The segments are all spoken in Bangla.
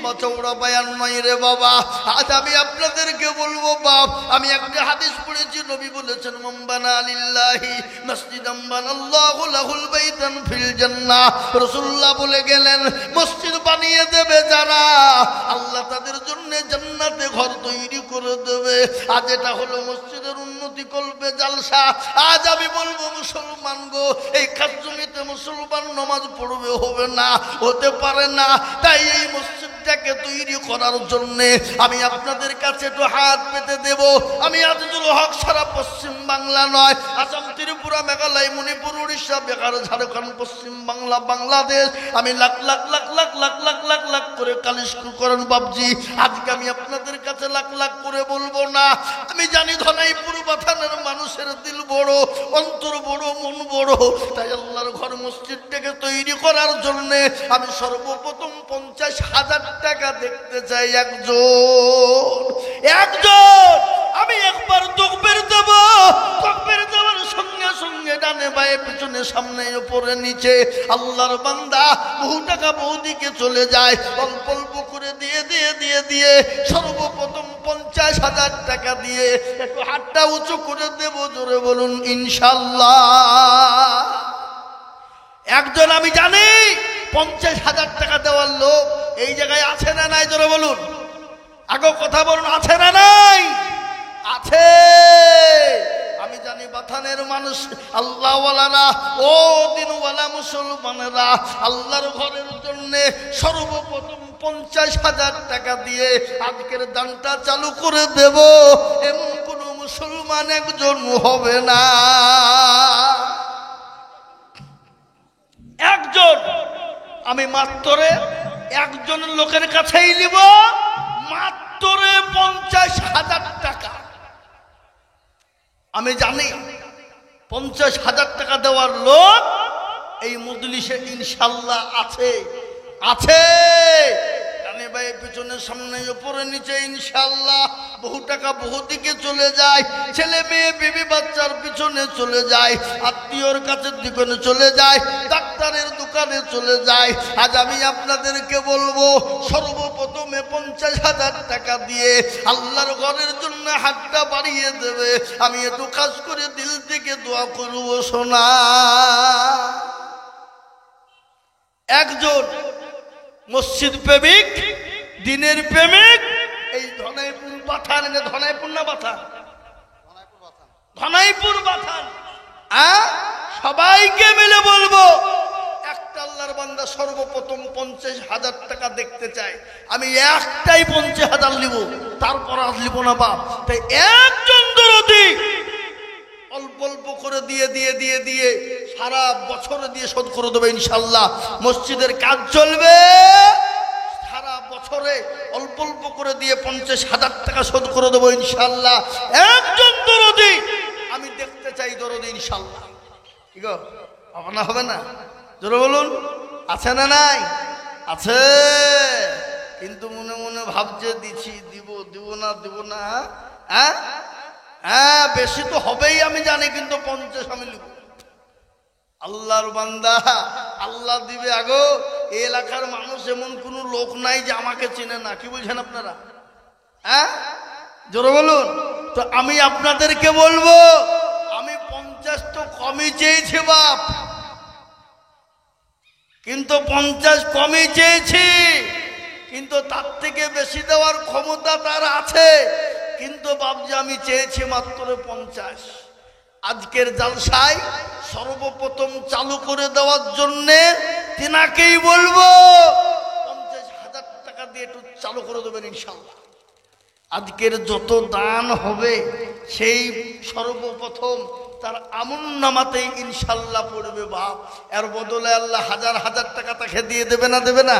লম্বা চওড়া বয়ান নয় রে বাবা। আজ আমি আপনাদেরকে বলবো বাপ, আমি একটা হাদিস পড়েছি, নবী বলেছেন মান বানা লিল্লাহি মসজিদান বানাল্লাহু লাহুল বাইতান ফিল জান্নাহ। রাসূলুল্লাহ বলে গেলেন, মসজিদ বানিয়ে দেবে যারা, আল্লাহ তাদের জন্য জান্নাতে ঘর তৈরি করে দেবে। আজ এটা হলো মসজিদের উন্নতি করবে জালসা। আজ আমি বলবো মুসলমান গো, এই খাজমিতে মুসলমান নামাজ পড়বে হবে না, হতে পারে না। তাই এই মসজিদটাকে তৈরি করার জন্য আমি আপনাদের কাছে একটু হাত পেতে দেব। আমি আজিজুল হক সারা পশ্চিম বাংলা নয়, আসাম, ত্রিপুরা, মেঘালয়, মণিপুর, উড়িষ্যা, বিহার, ঝাড়খণ্ড, পশ্চিম বাংলা, বাংলাদেশ, আমি লাখ লাখ লাখ লাখ লাখ লাখ লাখ লাখ করে কালিশ করেন বাবজি। আজকে আমি আপনাদের কাছে লাখ লাখ করে বলবো না। আমি জানি ধনাইপুর বাথানের মানুষের দিল বড়, অন্তর বড়, মন বড়। তাই আল্লাহর ঘর মসজিদটাকে তৈরি করার জন্য আমি সর্বপ্রথম 50,000 টাকা দেখতে চাই একজন। আমি একবার তকবীর দেব, তকবীর দেওয়ার সঙ্গে সঙ্গে ডানে বায়ে পিছনে সামনে উপরে নিচে আল্লাহর বান্দা বহু টাকা বহুদিকে চলে যায়। অল্প অল্প করে দিয়ে দিয়ে দিয়ে দিয়ে সর্বপ্রথম 50,000 টাকা দিয়ে একটু হাতটা উঁচু করে দেব, জোরে বলুন ইনশাল্লাহ। একজন আমি জানি 50,000 টাকা দেওয়ার লোক এই জায়গায় আছে না নাই, জোরে বলুন। আগে কথা বলুন, আছে না নাই? আছে। আমি জানি বাথানের মানুষ আল্লাহওয়ালারা, ও দিনওয়ালা মুসলমানেরা, আল্লাহর ঘরের জন্য সর্বপ্রথম 50,000 টাকা দিয়ে আজকের দানটা চালু করে দেব, এমন কোন মুসলমান একজন হবে না। একজন, আমি মাত্র একজন লোকের কাছেই নিব, মাত্র 50,000 টাকা। আমি জানি 50,000 টাকা দেওয়ার লোক এই মজলিসে ইনশাল্লাহ আছে, আছে। ডানে বায়ে পিছনে সামনে উপরে নিচে ইনশাল্লাহ বহু টাকা বহু দিকে চলে যায়। ছেলে মেয়ে বিবি বাচ্চার পিছনে চলে যায়, আত্মীয়র কাছের দিকে চলে যায়, ডাক্তারের দোকানে চলে যায়। আজ আমি আপনাদেরকে বলবো, সর্বপ্রথমে 50,000 টাকা দিয়ে আল্লাহর ঘরের জন্য হাতটা বাড়িয়ে দেবে। আমি একটু কাজ করে দিল থেকে দোয়া করবো সোনা। একজন মসজিদ প্রেমিক, দিনের প্রেমিক, এই ধনাইপুর বাথান, ধনাইপুর না বাথান, ধনাইপুর বাথান, সবাইকে মিলে বলবো, একটা আল্লাহর বান্দা সর্বপ্রথম 50,000 টাকা দেখতে চাই। আমি একটাই 50,000 নিব, তারপর আর নিব না বাপ। তাই একজন দরদি অল্প অল্প করে দিয়ে দিয়ে দিয়ে দিয়ে সারা বছরে দিয়ে শোধ করে দেবে ইনশাল্লাহ। মসজিদের কাজ চলবে সারা বছরে, অল্প অল্প করে দিয়ে 50,000 টাকা শোধ করে দেবো ইনশাল্লাহ। একজন দরদি আমি দেখতে চাই, দরদি ইনশাল্লাহ। কি গো, আপনার হবে না? জোরে বলুন, আছে না নাই? আছে। কিন্তু মনে মনে ভাবছে দিছি, দিব দিব না, দিব না। হ্যাঁ হ্যাঁ, বেশি তো হবেই আমি জানি, কিন্তু 50 আমি লিখব। আল্লাহর বান্দা, আল্লাহ দিবে। আগো এই এলাকার মানুষ এমন কোন লোক নাই যে আমাকে চেনে না। কি বলছেন আপনারা? হ্যাঁ, জোরে বলুন। তো আমি আপনাদেরকে বলবো, আমি 50 তো কমই চেয়েছি বাপ, কিন্তু 50 কমই চেয়েছি, কিন্তু তার থেকে বেশি দেওয়ার ক্ষমতা তার আছে। কিন্তু বাবজি আমি চেয়েছি মাত্র 50। আজকের জালসায় সর্বপ্রথম চালু করে দেওয়ার জন্যে তিনাকেই বলবো 50,000 টাকা দিয়ে একটু চালু করে দেবেন ইনশাল্লাহ। আজকের যত দান হবে সেই সর্বপ্রথম তার আমল নামাতেই ইনশাল্লাহ পড়বে বাপ। এর বদলে আল্লাহ 1,000 টাকা তাকে দিয়ে দেবে না, দেবে না?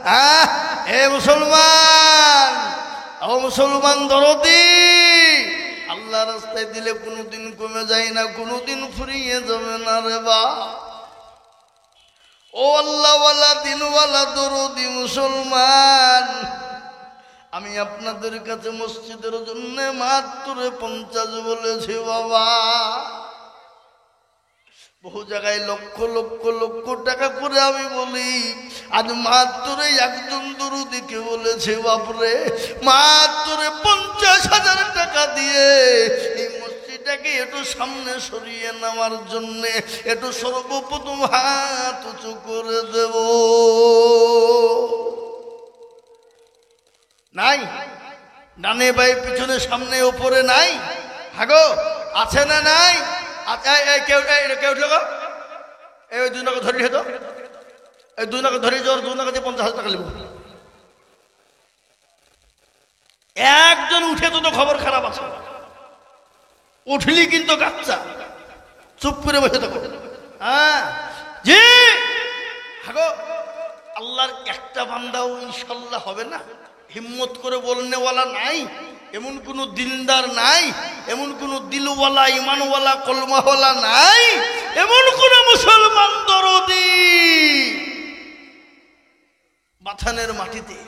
হ্যাঁ, হে মুসলমান, ও মুসলমান দরদি, আল্লাহ রাস্তায় দিলে কোনোদিন কমে যায় না, কোনোদিন ফুরিয়ে যাবে না রে বা। ও আল্লাহওয়ালা দিনওয়ালা দরদি মুসলমান, আমি আপনাদের কাছে মসজিদের জন্য মাত্র 50 বলেছি বাবা। বহু জায়গায় লক্ষ লক্ষ লক্ষ টাকা করে আমি বলি, আজ মাত্র একজন দরুদিকে বলেছে বাপরে মাত্র 50,000 টাকা দিয়ে এই মসজিদটাকে একটু সামনে সরিয়ে নেওয়ার জন্য একটু সর্বপ্রথম হাত উঁচু করে দেব। নাই ডানে বাই পিছনে সামনে উপরে নাই? হাগো আছে না নাই? কেউ কেউ উঠলো গো, এই 2 টাকা ধরে তো, এই 2 টাকা ধরে যাওয়ার 2 টাকা দিয়ে 50,000 টাকা নেব। একজন উঠে তো খবর খারাপ আছে, উঠলি কিন্তু গাচ্চা, চুপ করে বসে থাকো। হ্যাঁ জি হাগো, আল্লাহর একটা বান্দাও ইনশাল্লাহ হবে না? হিম্মত করে বলনেওয়ালা নাই? এমন কোন দিনদার নাই? এমন কোন দিলওয়ালা ইমানওয়ালা কলমাওয়ালা নাই? এমন কোন মুসলমান দরদি বাথানের মাটিতে?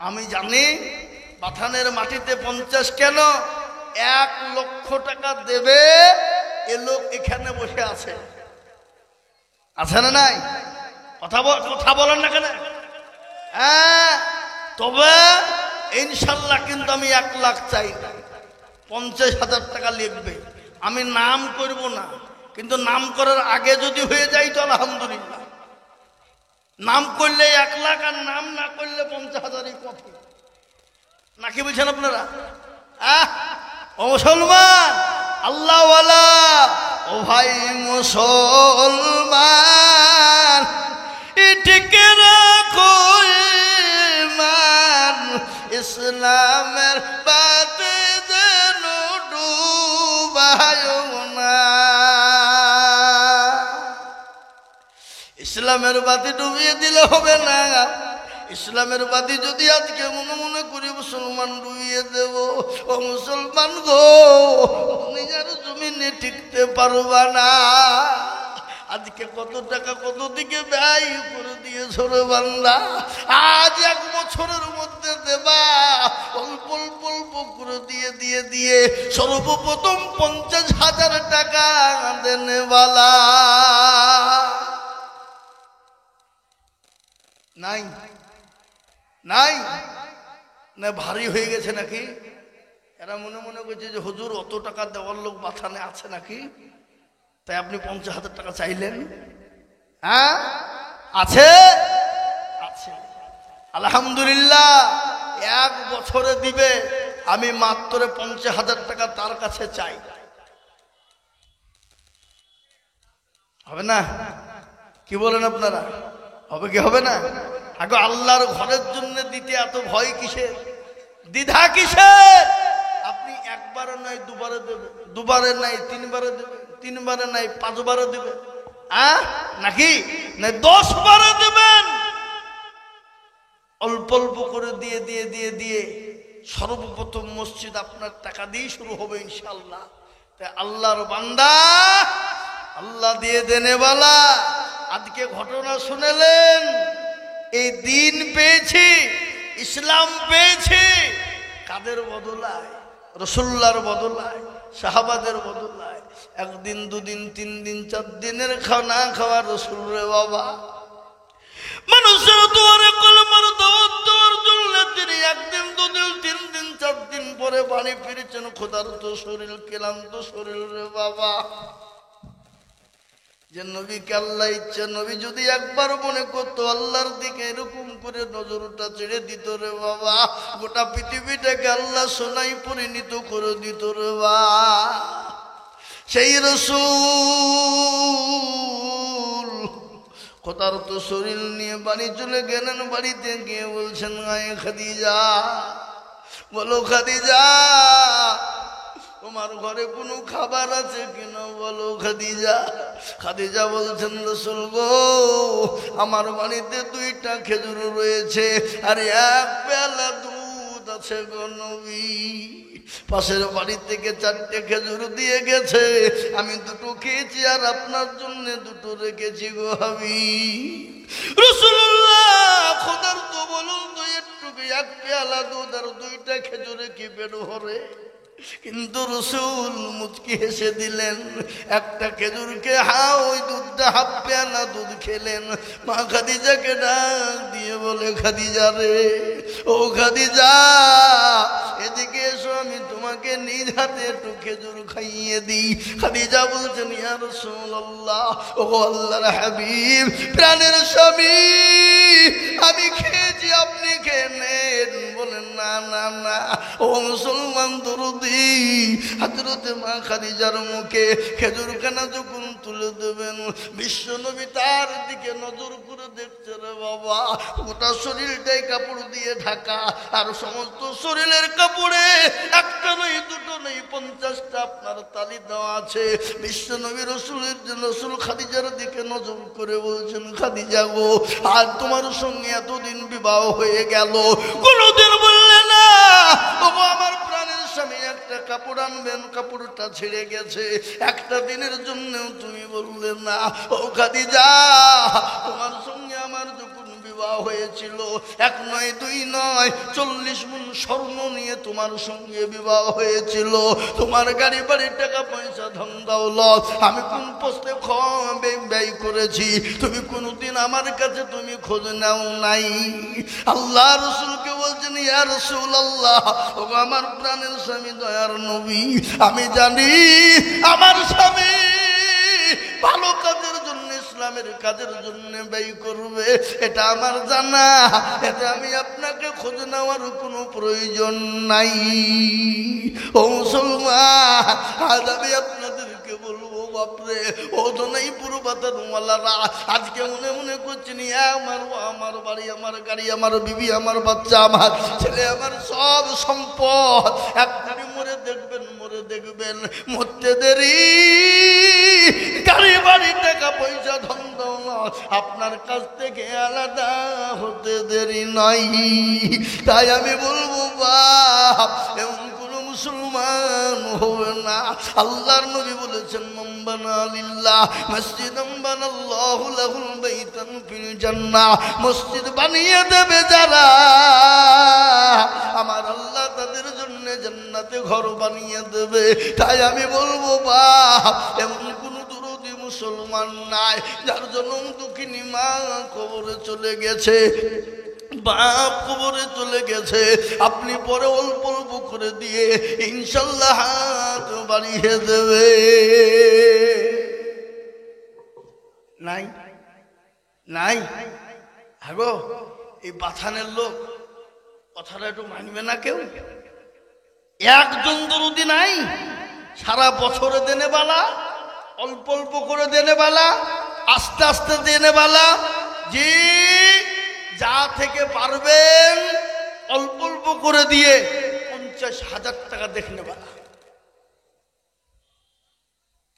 আমি জানি বাথানের মাটিতে 50 কেন, 1 লক্ষ টাকা দেবে এ লোক এখানে বসে আছে। আছে না নাই? কথা বলেন না কেন? হ্যাঁ, তবে ইনশাল্লাহ কিন্তু আমি 1 লাখ চাই না, 50,000 টাকা লিখবে। আমি নাম করব না, কিন্তু নাম করার আগে যদি হয়ে যায় তো আলহামদুলিল্লাহ। নাম করলে 1 লাখ, আর নাম না করলে 50,000-ই কফি। নাকি বলছেন আপনারা? ও মুসলমান আল্লাহওয়ালা, ও ভাই মুসলমান, এটিকে রাখো ঈমান, ইসলামের বাতে যেন ডুবায়ো না। ইসলামের বাতি ডুবিয়ে দিলে হবে না। ইসলামের বাতি যদি আজকে মনে মনে করি মুসলমান ডুবিয়ে দেব, ও মুসলমান গো, নিজের জমিনে টিকতে পারবা না। আজকে কত টাকা কত দিকে ব্যয় করে দিয়েছ রে বান্দা, আজ 1 বছরের মধ্যে দেবা অল্প অল্প অল্প করে দিয়ে দিয়ে দিয়ে সর্বপ্রথম 50,000 টাকা দেনেওয়ালা নাই? নাই না ভারী হয়ে গেছে নাকি? এরা মনে মনে করছে যে হুজুর অত টাকা দেওয়ার লোক বাথানে আছে নাকি, তাই আপনি 50,000 টাকা চাইলেন? হ্যাঁ আছে, আছে আলহামদুলিল্লাহ। 1 বছরে দিবে, আমি মাত্র 50,000 টাকা তার কাছে চাই। হবে না? কি বলেন আপনারা? হবে কি হবে না? আগে আল্লাহর ঘরের জন্য দিতে এত ভয় কিসের, দ্বিধা কিসের? আপনি 1 বারে নাই 2 বারে দেবে, 2 বারে নাই 3 বারে দেবে, 3 বারে নাই 5 বারে দেবে, নাকি না 10 বারে দেবেন। অল্প অল্প করে দিয়ে দিয়ে দিয়ে দিয়ে সর্বপ্রথম মসজিদ আপনার টাকা দিয়ে শুরু হবে ইনশাআল্লাহ। তাই আল্লাহর বান্দা, আল্লাহ দিয়ে দেনেওয়ালা, আজকে ঘটনা শুনেলেন, এই দিন পেয়েছি, ইসলাম পেয়েছি কাদের বদলায়? রাসূলুল্লাহর বদলায়, সাহাবাদের বদলায়। 1 দিন 2 দিন 3 দিন 4 দিনের খাওয়া খাওয়ার রাসূল রে বাবা, মানুষের দুয়ারে কলমার দাওয়াত দেওয়ার জন্য তিনি 1 দিন 2 দিন 3 দিন 4 দিন পরে বাড়ি ফিরেছেন। ক্ষুধার্ত শরীর, ক্লান্ত শরীর রে বাবা। যে নবীকে আল্লাহ ইচ্ছা, নবী যদি একবার মনে করতো আল্লাহর দিকে এরকম করে নজরটা ছেড়ে দিত রে বাবা, গোটা পৃথিবীটাকে আল্লাহ সোনায় পরিণত করে দিত রে বাবা। সেই রাসূল ক্ষুধার্ত শরীর নিয়ে বাড়ি চলে গেলেন। বাড়িতে গিয়ে বলছেন, আয় খাদিজা, বলো খাদিজা তোমার ঘরে কোনো খাবার আছে কিনা, বলো খাদিজা। খাদিজা বলছেন, রাসূল গো, আমার বাড়িতে 2টা খেজুর রয়েছে আর 1 পেয়ালা দুধ আছে গো নবী। পাশের বাড়ি থেকে 4টে খেজুর দিয়ে গেছে, আমি 2টো খেয়েছি আর আপনার জন্য 2টো রেখেছি গো হাবিব। রাসূলুল্লাহ ক্ষুধার্ত, বলুন তো একটু 1 পেয়ালা দুধ আর 2টা খেজুরে কি পেট ভরে? কিন্তু রাসূল মুচকি হেসে দিলেন, একটা খেজুরকে ওই দুধটা হাফ পেয়ালা দুধ খেলেন। মা খাদিজাকে ডাক দিয়ে বলে, খাদিজা রে, ও খাদিজা এদিকে এসো, আমি তোমাকে নিজ হাতে একটু খেজুর খাইয়ে দিই। খাদিজা বলছেন, ইয়া রাসূলুল্লাহ, ও আল্লাহর হাবিব, প্রাণের স্বামী, আমি খেয়েছি, আপনি খেয়ে নেন। বলেন, না না না, ও মুসলমান দরদি, হযরতে মা খাদিজার মুখে খেজুরখানা যখন তুলে দেবেন, বিশ্ব নবী তার দিকে নজর করে দেখছে। রে বাবা, গোটা শরীরটাই কাপড় দিয়ে ঢাকা, আর সমস্ত শরীরের কাপড়ে একটা নয়, দুটো নয়, 50টা আপনার তালি দেওয়া আছে। বিশ্ব নবী রসুল খাদিজার দিকে নজর করে বলছেন, খাদিজা গো, আর তোমার সঙ্গে এতদিন বিবাহ হয়ে গেল, কোনদিন বললে না ও আমার প্রাণের স্বামী একটা কাপড় আনবেন, কাপড়টা ছিঁড়ে গেছে, একটা দিনের জন্যও তুমি বললে না। ও খাদিজা, তোমার সঙ্গে আমার যখন বিবাহ হয়েছিল, 1 নয় 2 নয়, 40 মণ স্বর্ণ নিয়ে তোমার সঙ্গে বিবাহ হয়েছিল। তোমার গাড়ি বাড়ি টাকা পয়সা ধন দৌলত আমি কোন পোস্টে ব্যয় করেছি, তুমি কোনদিন আমার কাছে তুমি খোঁজ নাও নাই। আল্লাহ রসুলকে বলছেন, ইয়া রাসূলুল্লাহ, ও আমার প্রাণের স্বামী, দয়ার নবী, আমি জানি আমার স্বামী ভালো কাজের জন্য, ইসলামের কাজের জন্য ব্যয় করবে, এটা আমার জানা, এটা আমি আপনাকে খোঁজ নেওয়ার কোনো প্রয়োজন নাই। ও মুসলমান, আজ আমি আপনাদেরকে বলবো, বাপরে, ও তো নাই পুরো বাতানওয়ালারা আজকে মনে মনে করছেন, আমার বাড়ি, আমার গাড়ি, আমার বিবি, আমার বাচ্চা, আমার ছেলে, আমার সব সম্পদ একদিন মরে দেখবেন, মরতে দেরি, গাড়ি বাড়ি টাকা পয়সা ধন দৌলত আপনার কাছ থেকে আলাদা হতে দেরি নয়। তাই আমি বলবো, বাপ, এমন কোন মুসলমান হবে না। আল্লাহর নবী বলেছেন, মান বানা লিল্লাহ মসজিদান বানাল্লাহু লাহুল বাইতান ফিল জান্নাহ, মসজিদ বানিয়ে দেবে যারা, আমার আল্লাহ তাদের জন্য জান্নাতে ঘর বানিয়ে দেবে। তাই আমি বলবো, বাপ, এমন কোন দরদি মুসলমান নাই যার জন্ম দুঃখিনী মা কবরে চলে গেছে, বাপ কবরে চলে গেছে, আপনি পরে অল্প অল্প করে দিয়ে ইনশাল্লাহ হাত বাড়িয়ে দেবে। নাই নাই হাগো, এই বাথানের লোক কথাটা একটু মানবে না কেউ? একজন দরদি নাই, সারা বছরে দেনে বালা, অল্প অল্প করে দেনে বালা, আস্তে আস্তে দেনে বালা, যে যা থেকে পারবেন অল্প অল্প করে দিয়ে 50,000 টাকা দেখনে বালা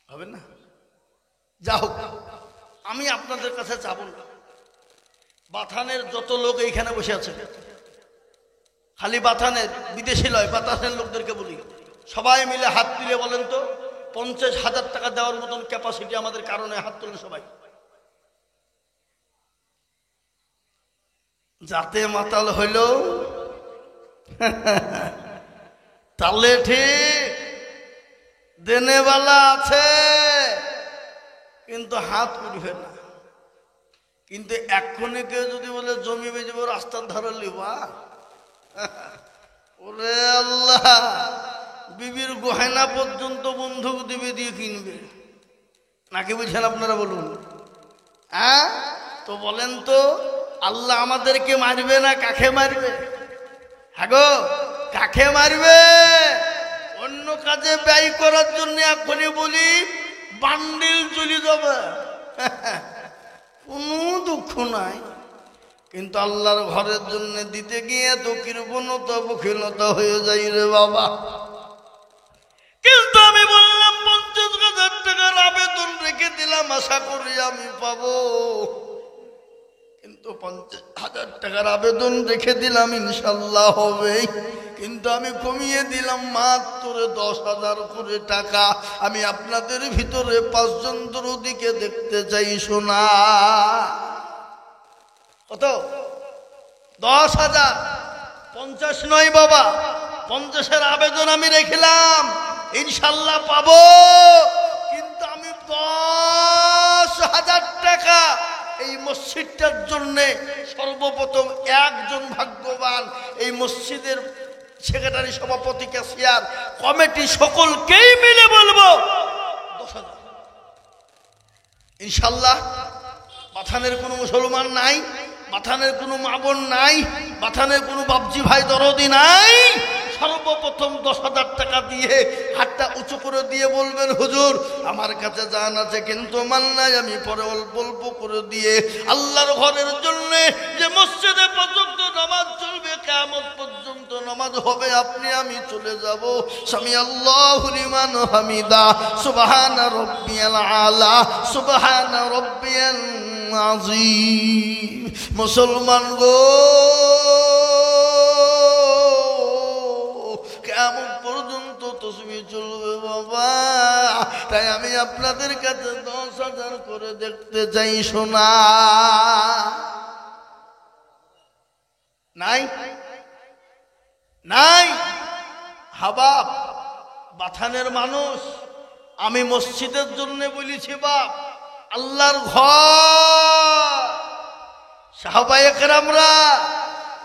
হবে না? যা হোক, আমি আপনাদের কাছে চাবো না, বাথানের যত লোক এইখানে বসে আছে, খালি বাথানের, বিদেশি লয়, বাতাসের লোকদেরকে বলি, সবাই মিলে হাত তুলে বলেন তো, 50,000 টাকা দেওয়ার মতন ক্যাপাসিটি আমাদের কারণে হাত তুলে সবাই, যাতে মাতাল হইল তাহলে ঠিক দেনেওয়ালা আছে, কিন্তু হাত উঠবে না। কিন্তু এক্ষুনি কেউ যদি বলে জমি বেচবো, রাস্তার ধারে লিবা, ওরে আল্লাহ, বিবির গহেনা পর্যন্ত বন্ধুক দিবে দিয়ে কিনবে নাকি, বুঝছেন আপনারা? বলুন, হ্যাঁ? তো বলেন তো, আল্লাহ আমাদেরকে মারবে না কাকে মারবে? হ্যাঁ গো, কাকে মারবে? অন্য কাজে ব্যয় করার জন্য এখনই বলি বান্ডিল চলে যাবে, কোনো দুঃখ নাই, কিন্তু আল্লাহর ঘরের জন্য দিতে গিয়ে তো কৃপণতা বখিলতা হয়ে যাই রে বাবা। কিন্তু আমি বললাম 50,000 টাকার আবেদন রেখে দিলাম, আশা করি আমি পাবো, কিন্তু 50,000 টাকার আবেদন রেখে দিলাম, ইনশাল্লাহ হবে, কিন্তু আমি কমিয়ে দিলাম মাত্র 10,000 করে টাকা। আমি আপনাদের ভিতরে 5 জন দরদিকে দেখতে চাই, শোনা কত? 10,000, 50 নয় বাবা, 50-এর আবেদন আমি রেখেলাম, ইনশাল্লাহ পাবো। কিন্তু আমি 10,000 টাকা এই মসজিদটার জন্য সর্বপ্রথম একজন ভাগ্যবান এই মসজিদের সেক্রেটারি, সভাপতি, ক্যাশিয়ার, কমিটি সকলকেই মিলে বলবো 10,000। ইনশাল্লাহ বাথানের কোনো মুসলমান নাই, বাথানের কোনো মা বোন নাই, বাথানের কোনো বাপজি ভাই দরদি নাই। সর্বপ্রথম 10,000 টাকা দিয়ে হাতটা উঁচু করে দিয়ে বলবেন, হুজুর আমার কাছে জান আছে কিন্তু মান নাই, আমি পরে অল্প অল্প করে দিয়ে আল্লাহর ঘরের জন্য যে মসজিদে পর্যন্ত নামাজ চলবে, কিয়ামত পর্যন্ত নামাজ হবে, আপনি আমি চলে যাব। সামি আল্লাহু লিমান হামিদা, সুবহানা রাব্বিয়াল আলা, সুবহানা রাব্বিয়াল আযীম। মুসলমান গো, কিয়ামত পর্যন্ত তাসবিহ চলবে বাবা। তাই আমি আপনাদের কাছে 10,000 করে দেখতে চাই। শোনা নাই নাই হাবাব বাথানের মানুষ, আমি মসজিদের জন্য বলেছি বাপ, আল্লাহর ঘর। সাহাবায়ে কেরামরা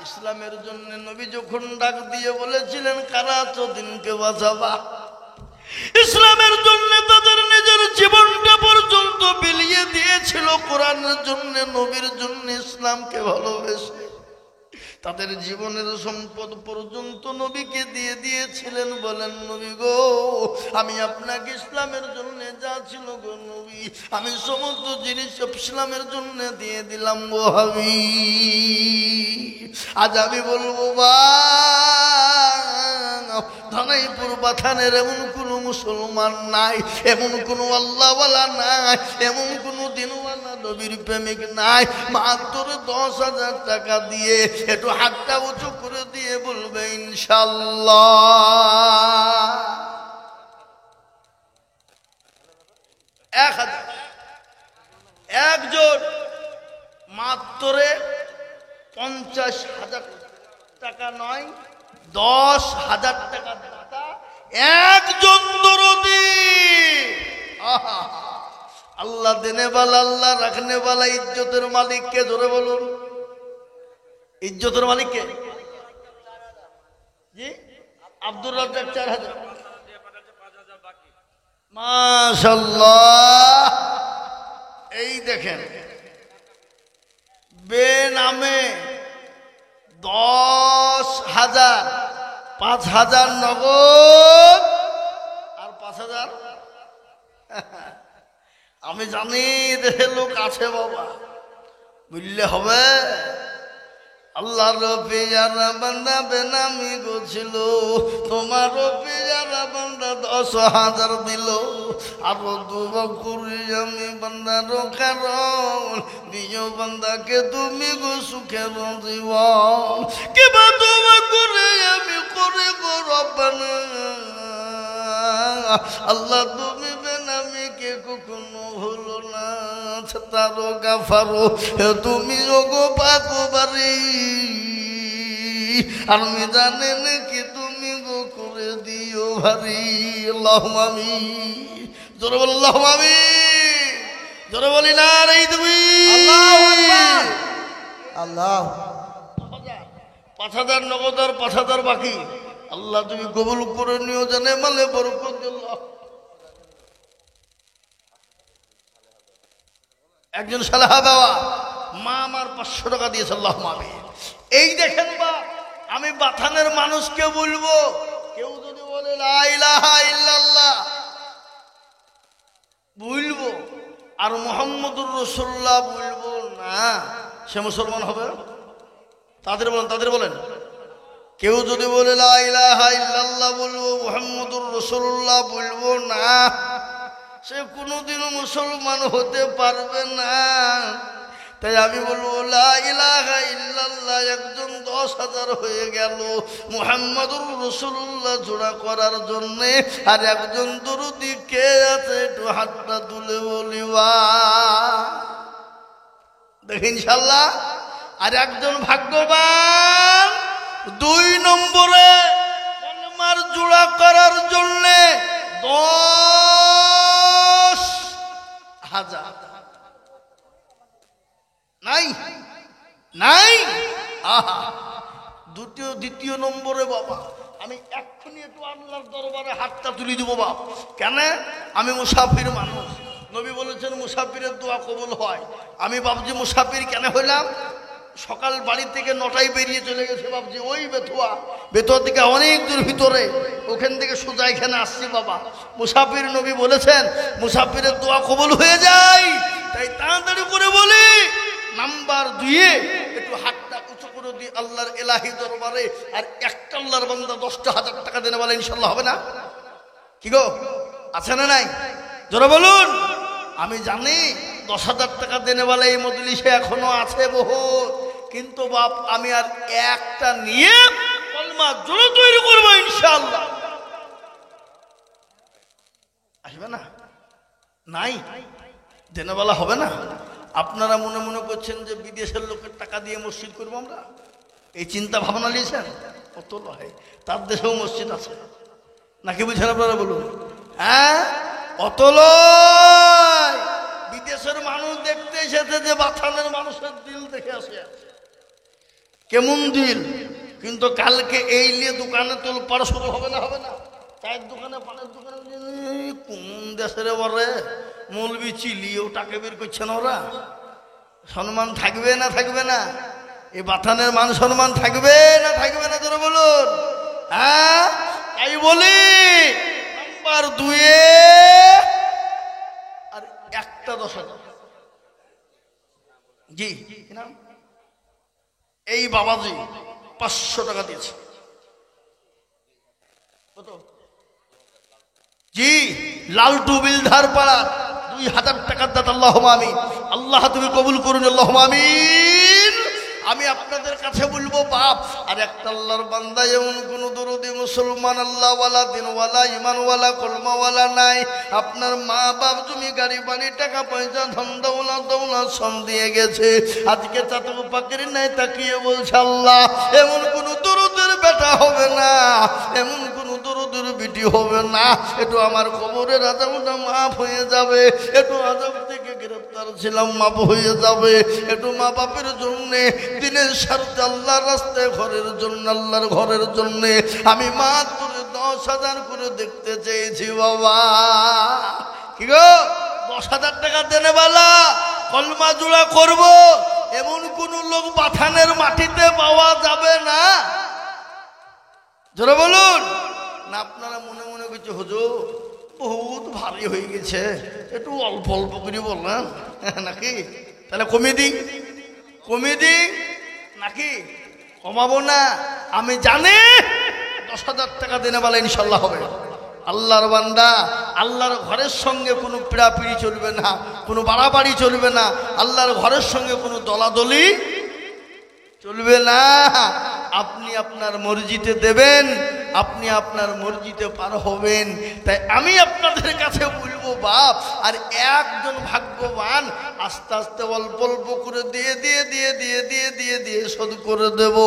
ইসলামের জন্য নবী যখন ডাক দিয়ে বলেছিলেন কারা তো দিনকে বাঁচাবা, ইসলামের জন্য তাদের নিজের জীবনটা পর্যন্ত বিলিয়ে দিয়েছিল। কোরআনের জন্য, নবীর জন্য, ইসলামকে ভালোবেসে তাদের জীবনের সম্পদ পর্যন্ত নবীকে দিয়ে দিয়েছিলেন। বলেন নবী গো, আমি আপনাকে ইসলামের জন্য যা ছিল গো নবী, আমি সমস্ত জিনিস ইসলামের জন্য দিয়ে দিলাম গো হাবিব। আজ আমি বলবো বা ধনাইপুর বাথানের এমন কোন মুসলমান নাই, এমন কোন আল্লাহওয়ালা নাই, এমন কোন দিনওয়ালা নবীর প্রেমিক নাই। মাত্র 10,000 টাকা দিয়ে একটু হাতটা উঁচু করে দিয়ে বলবে ইনশাল্লাহ। 1,000 একজন মাত্র 50,000 টাকা নয়, 10,000 টাকা দাতা একজন দরদি। আল্লাহ দেনে বালা, আল্লাহ রাখনে বালা, ইজ্জতের মালিককে ধরে বলুন, ইজ্জতের মালিককে? জি আব্দুর রাজ্জাক 4,000। মাশাআল্লাহ। এই দেখেন বেনামে 10,000, 5,000 নগদ আর 5,000 আমি জানি দেশে লোক আছে বাবা, বুঝলে হবে। আল্লাহর পেয়ারা বান্দা বেনামি গোছিল, তোমার পেয়ারা বান্দা 10,000 দিল। আরো দুবা করি আমি বান্দার কারণ দিও বান্দাকে তুমি গো সুখের জীবন। কিবা দুবা করে আমি করে গো রব্বানা, আল্লাহ তুমি বেনামিকে কখনো ভুলো না। তারো গাফারো তুমি ওগো পাকবারি, আর আমি জানে নাকি তুমি গো করে দিও ভারি। আল্লাহুম্মা আমিন। জোরে বল আল্লাহুম্মা আমিন। জোরে বলি না রে তুমি আল্লাহু আকবার। আল্লাহ 5,000 নগদ আর 5,000 বাকি। আল্লাহ তুমি কবুল করে নিও, জানে মালে বরকত দিল্লাহ। একজন সালেহা বাবা মা আমার 500 টাকা দিয়েছে। আল্লাহুম্মা আমিন। এই দেখেন বা আমি বাথানের মানুষকে বলবো, কেউ যদি বলে লা ইলাহা ইল্লাল্লাহ বলবো আর মুহাম্মদুর রাসূলুল্লাহ বলবো না, সে মুসলমান হবে? তাদের বলেন কেউ যদি বলে লা ইলাহা ইল্লাল্লাহ বলবো, মুহাম্মদুর রাসূলুল্লাহ বলবো না, সে কোনোদিনও মুসলমান হতে পারবে না। তাই আমি বলবো লা ইলাহা ইল্লাল্লাহ একজন 10,000 হয়ে গেল মুহাম্মদুর রাসূলুল্লাহ জোড়া করার জন্য। আর একজন দরুদি কে আছে একটু হাতটা তুলে বলিবা দেখি ইনশাআল্লাহ। আর একজন ভাগ্যবান 2 নম্বরে কলমার জোড়া করার জন্য 10,000 নাই নাই। আহা, দ্বিতীয় নম্বরে বাবা আমি এক্ষুনি একটু আল্লাহর দরবারে হাতটা তুলে দিব বাপ। কেন? আমি মুসাফির মানুষ, নবী বলেছেন মুসাফিরের দোয়া কবুল হয়। আমি বাবজি মুসাফির কেন হইলাম? সকাল বাড়ি থেকে 9টায় বেরিয়ে চলে গেছে বাবজি, ওই বেতুয়া থেকে অনেক দূর ভিতরে, ওখান থেকে সোজা এখানে আসছি বাবা। মুসাফির নবী বলেছেন মুসাফিরের দোয়া কবুল হয়ে যায়, তাই তাড়াতাড়ি করে বলি নাম্বার 2 একটু হাতটা উঁচু করে দিয়ে আল্লাহর এলাহি দরবারে, আর একটা আল্লাহর বান্দা 10,000 টাকা দেনে বলে ইনশাল্লাহ হবে না? কি গো, আছে না নাই? জোরে বলুন। আমি জানি 10,000 টাকা দেনে বলে এই মজলিসে এখনো আছে বহু, কিন্তু বাপ আমি আর একটা নিয়ে কলমা জোরে তৈরি করবো ইনশাআল্লাহ। আসবে না? নাই দেনে বলা হবে না। আপনারা মনে মনে করছেন যে বিদেশের লোকের টাকা দিয়ে মসজিদ করবো আমরা, এই চিন্তা ভাবনা নিয়েছেন? কত লয়, তার দেশেও মসজিদ আছে নাকি বুঝেন আপনারা বলুন? হ্যাঁ, অত লয়। বিদেশের মানুষ দেখতে এসেছে যে বাথানের মানুষের দিল দেখে আসে, কেমন দিল। কিন্তু কালকে এই নিয়ে দোকানে তোলপাড় শুরু হবে না? হবে না? চায়ের দোকানে, পানের দোকানে, কোন দেশের বলে মৌলবি চিলিও টাকা বের করছে না ওরা। সম্মান থাকবে না থাকবে না? এই বাথানের মান সম্মান থাকবে না থাকবে না? তোরা বলুন। হ্যাঁ, তাই বলি নাম্বার 2 আর একটা 10,000। জি নাম এই বাবাজি 500 টাকা দিয়েছে। কত? জি লালটু বিলধার পাড়া 2,000 টাকার দাতা। আল্লাহুম্মা আমিন। আল্লাহ তুমি কবুল করুন, আল্লাহুম্মা আমিন। আমি আপনাদের কাছে বলবো বাপ, আর একটা আল্লাহর বান্দা এমন কোন দরদি মুসলমান আল্লাহওয়ালা দিনওয়ালা ইমানওয়ালা কলমাওয়ালা নাই। আপনার মা বাপ জমি গাড়ি বাড়ি টাকা পয়সা ধন দৌলত সব দিয়ে গেছে, আজকে চাতক পাখির নাই তাকিয়ে বলছে আল্লাহ এমন কোন দরদের বেটা হবে না, এমন কোন দরদের বিটি হবে না, একটু আমার কবরের আযাবটা মাফ হয়ে যাবে, একটু আযাব থেকে গ্রেফতার ছিলাম মাফ হয়ে যাবে, একটু মা বাপের জন্য দিনের স্বার্থে আল্লাহর রাস্তায় ঘরের জন্য, আল্লাহর ঘরের জন্য আমি মাত্র 10,000 করে দেখতে চেয়েছি বাবা। কি গো, 10,000 টাকা দেনে বালা কলমা জোড়া করব, এমন কোন লোক বাথানের মাটিতে পাওয়া যাবে না। জোরে বলুন না। আপনারা মনে মনে কিছু হুজুর বহুত ভারী হয়ে গেছে, একটু অল্প অল্প করে বললেন নাকি? তাহলে কমিয়ে দিই নাকি? কমাবো না। আমি জানি 10,000 টাকা দেনে বলে ইনশাল্লাহ হবে। আল্লাহর বান্দা, আল্লাহর ঘরের সঙ্গে কোনো পিড়াপিড়ি চলবে না, কোনো বাড়াবাড়ি চলবে না, আল্লাহর ঘরের সঙ্গে কোনো দলাদলি চলবে না। আপনি আপনার মর্জিতে দেবেন, আপনি আপনার মর্জিতে পার হবেন। তাই আমি আপনাদের কাছে বলবো বাপ, আর একজন ভাগ্যবান আস্তে আস্তে অল্প অল্প করে দিয়ে দিয়ে দিয়ে দিয়ে দিয়ে দিয়ে দিয়ে শোধ করে দেব।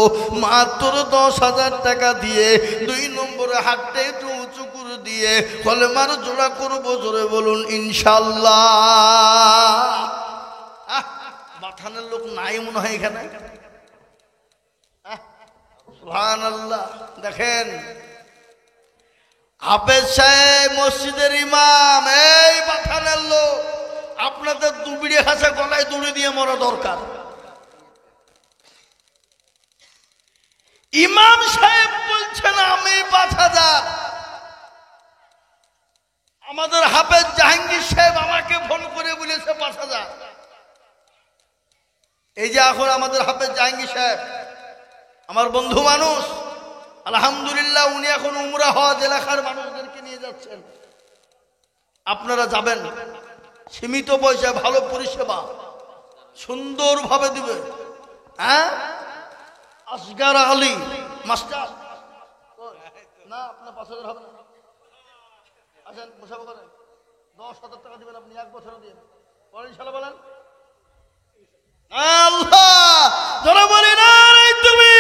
মাত্র 10,000 টাকা দিয়ে 2 নম্বরে হাতটা একটু উঁচু করে দিয়ে কলেমার জোড়া করবো। জোরে বলুন ইনশাল্লাহ। বাথানের লোক নাই মনে হয় এখানে। সুবহানাল্লাহ। দেখেন হাফেজ সাহেব মসজিদের ইমাম, এই বাথানের লোক, আপনাদের দুবিড়ি হাসে গলায় দড়ি দিয়ে মরা দরকার। ইমাম সাহেব বলছেন আমি 5,000। আমাদের হাফেজ জাহাঙ্গীর সাহেব আমাকে ফোন করে বলেছে 5,000। এই যে এখন আমাদের হাফেজ জাহাঙ্গীর সাহেব আমার বন্ধু মানুষ, আলহামদুলিল্লাহ উনি এখন উমরা হজ এলাকার মানুষদেরকে নিয়ে যাচ্ছেন। আপনারা যাবেন, সীমিত পয়সায় ভালো পরিষেবা সুন্দরভাবে দিবে। হ্যাঁ, আসগার আলী মাস্টার না, আপনার 5,000 হবে না। আসেন মুসাফা করেন, 10,000 টাকা দিবেন আপনি, 1 বছর দিয়ে পরে ইনশাআল্লাহ বলেন আল্লাহ। যারা বলে না তুমি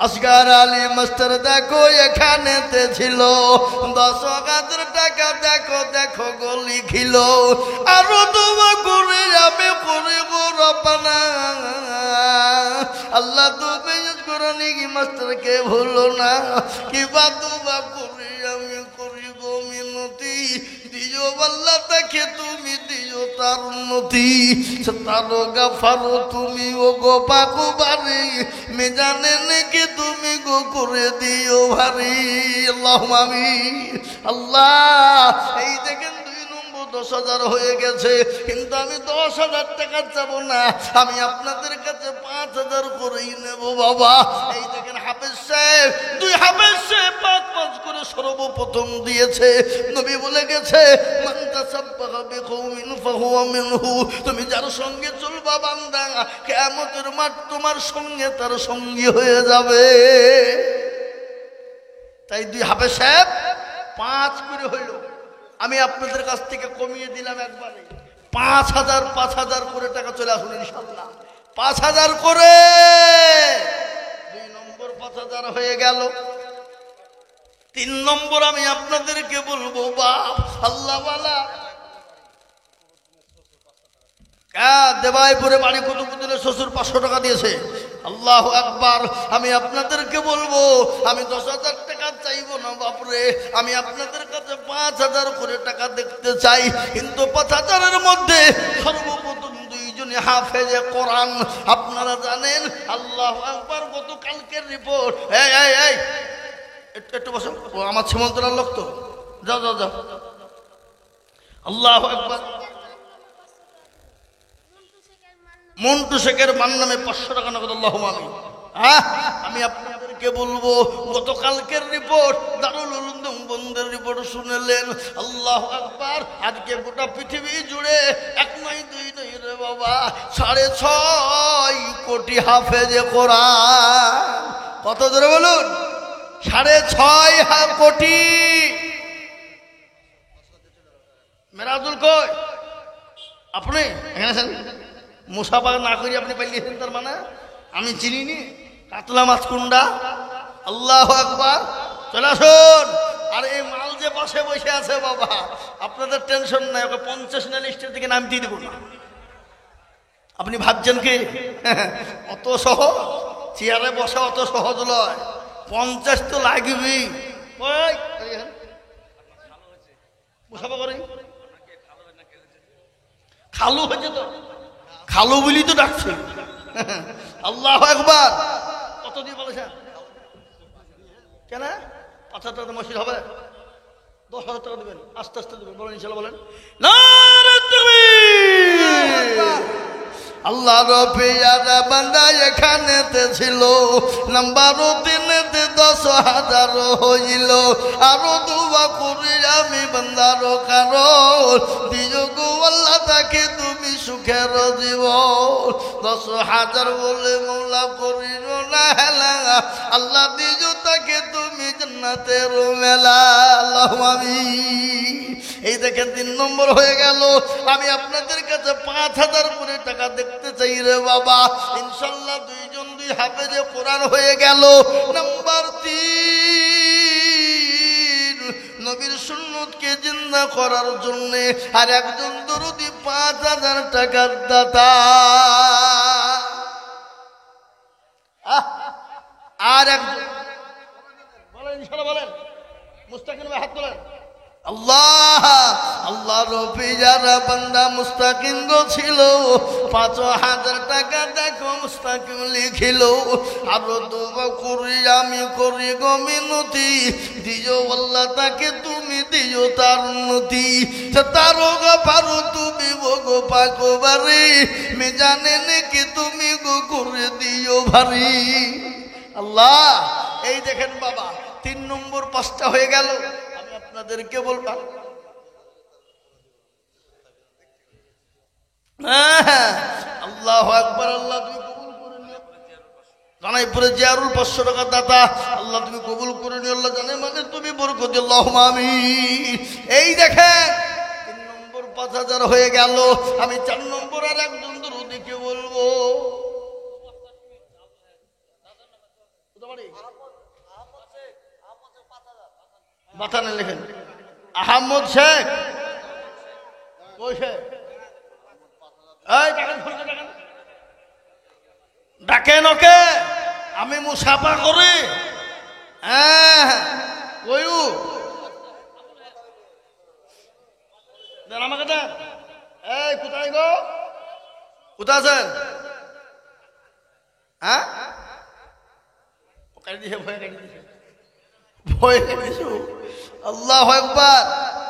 আসগার আলী মাস্টার দেখো এখানেতে ছিল, 10,000 টাকা দেখো দেখো গো লিখিল, আরো দোয়া করে আমি করি গো রব্বানা, আল্লাহ তুমি কোরআন মাস্টারকে ভুলো না, কিবা দোয়া করি আমি করি গো মিনতি, দিও আল্লাহ তাকে তুমি দিও তার উন্নতি, তারো গাফারো তুমি ও গো পাকু বাড়ি, মেজানে নাকি তুমি গো করে দিও ভারী, আল্লাহুম্মা আমিন। আল্লাহ এই দেখেন 10,000 হয়ে গেছে, কিন্তু আমি 10,000 টাকা চাবো না, আমি আপনাদের কাছে 5,000 করেই নেব বাবা। এই দেখেন হাফেজ সাহেব, 2 হাফেজ সাহেব 5 করে সর্বপ্রথম দিয়েছে। নবী বলে গেছে মান তাসাব্বাহা বিকওমিন ফাহুয়া মিনহু, তুমি যার সঙ্গে চলবা বান্দা, কিয়ামতের মাঠ তোমার সঙ্গে তার সঙ্গী হয়ে যাবে। তাই 2 হাফেজ সাহেব 5 করে হইল, আমি আপনাদের কাছ থেকে কমিয়ে দিলাম একবারে 5,000 করে টাকা চলে আসুন ইনশাআল্লাহ, 5,000 করে 2 নম্বর 5,000 হয়ে গেল। 3 নম্বর আমি আপনাদেরকে বলবো বাপ আল্লাহওয়ালা দেবাইপুরে বাড়ি কুতুবুদ্দিনের শ্বশুর 500 টাকা দিয়েছে, আল্লাহু আকবার। আমি আপনাদেরকে বলবো আমি 10,000 টাকা চাইবো না বাপরে, আমি আপনাদের কাছে 5,000 করে টাকা দেখতে চাই, কিন্তু 5,000-এর মধ্যে সর্বপ্রথম 2 জনে হাফেজে কোরআন। আপনারা জানেন আল্লাহু আকবার, গতকালকের রিপোর্ট, এই এই এই একটু বসো, আমার সীমন্তরার লোক তো, যাও যাও যাও, আল্লাহু আকবার। মন্টু শেখের মান নামে 500 টাকা নগদ, আল্লাহুম্মা আমিন। আমি আপনাদেরকে বলবো গতকালকের রিপোর্ট, দারুল উলুম বন্ধের রিপোর্ট শুনলেন, আল্লাহু আকবার। আজকে গোটা পৃথিবী জুড়ে 1 নয় 2 নয় রে বাবা, 6.5 কোটি হাফেজে কোরআন। কত জোরে বলুন, 6.5 কোটি। মেরাজুল কই আপনি এখানে আছেন? মুসাফা না করি আপনি পাইলিয়েছেন, তার মানে আমি চিনিনি কাতলা মাছ কুন্ডা। আল্লাহু আকবার, চলে আসুন। আর এই মাল যে পাশে বসে আছে বাবা, আপনাদের টেনশন নাই, ওকে 50 না লিস্টের দিকে নাম দিয়ে দেবো না। আপনি ভাবছেন কি অত সহজ? চেয়ারে বসা অত সহজ নয়, 50 তো লাগবেই। মুসাফা করি খালু হয়েছে তো, খালু বলি তো ডাকছে। আল্লাহু আকবার। কত দিয়ে বলেছেন কেন? 5,000 টাকা মসজিদ হবে, 10,000 টাকা দেবেন, আস্তে আস্তে দেবেন, বলেন ইনশাআল্লাহ, বলেন নারে তাকবীর। আল্লাহ রবিয়ারা বান্দা এখানেতে ছিল, নাম্বার 3-তে 10,000 হইল, আরো দোয়া করি আমি বান্দার কারণ, দিও গো আল্লাহ তাকে তুমি সুখের জীবন। 10,000 বলে মওলা করিল না হেলা, আল্লাহ দিও তাকে তুমি জান্নাতের মেলা, আল্লাহুম্মা আমিন। এই দেখেন 3 নম্বর হয়ে গেল। আমি আপনাদের কাছে 5,000 করে টাকা দেখতে চাই রে বাবা, ইনশাআল্লাহ 2 জন 2 হাফেজে কোরআন হয়ে গেল। নাম্বার 3, নবীর সুন্নতকে জিন্দা করার জন্য আর একজন দরুদি 5,000 টাকার দাতা। আর একজন বলেন ইনশাআল্লাহ, বলেন মুস্তাকিম ভাই হাত তোলেন। আল্লাহ আল্লাহ রবি যারা বান্দা মুস্তাকিম গো ছিল, 5,000 টাকা দেখো মুস্তাকিম লিখিল, আরো দোয়া করি আমি করি গো মিনতি, দিও আল্লাহ তাকে তুমি দিও তার উন্নতি, তারও গো পারো তুমি গো পাকো বাড়ি, মেজানে নাকি তুমি গো করে দিও ভারী। আল্লাহ এই দেখেন বাবা 3 নম্বর 5টা হয়ে গেল। আপনাদেরকে বলবা আল্লাহু আকবার, আল্লাহ তুমি কবুল করে নিও। জানাইপুরে জিয়ারুল 500 টাকা দাতা, আল্লাহ তুমি কবুল করে নিও, আল্লাহ জানে মানে তুমি বরকত দিও, আল্লাহুম্মা আমিন। এই দেখেন 3 নম্বর 5,000 হয়ে গেল। আমি 4 নম্বর আর একজন দরুদিকে বলবো, বাতানে লেখেন আহমদ শেখ। কই শেখ? এই ডাকেন ওকে, আমি মুসাফা করি। হ্যাঁ কইউ দেন আমাকে দেন। এই কোথায় গো, কোথায় আছেন? হ্যাঁ কাটি দিছে, ভয় কাটি দিছে, ভয় কাটি দিছো। আল্লাহু আকবার,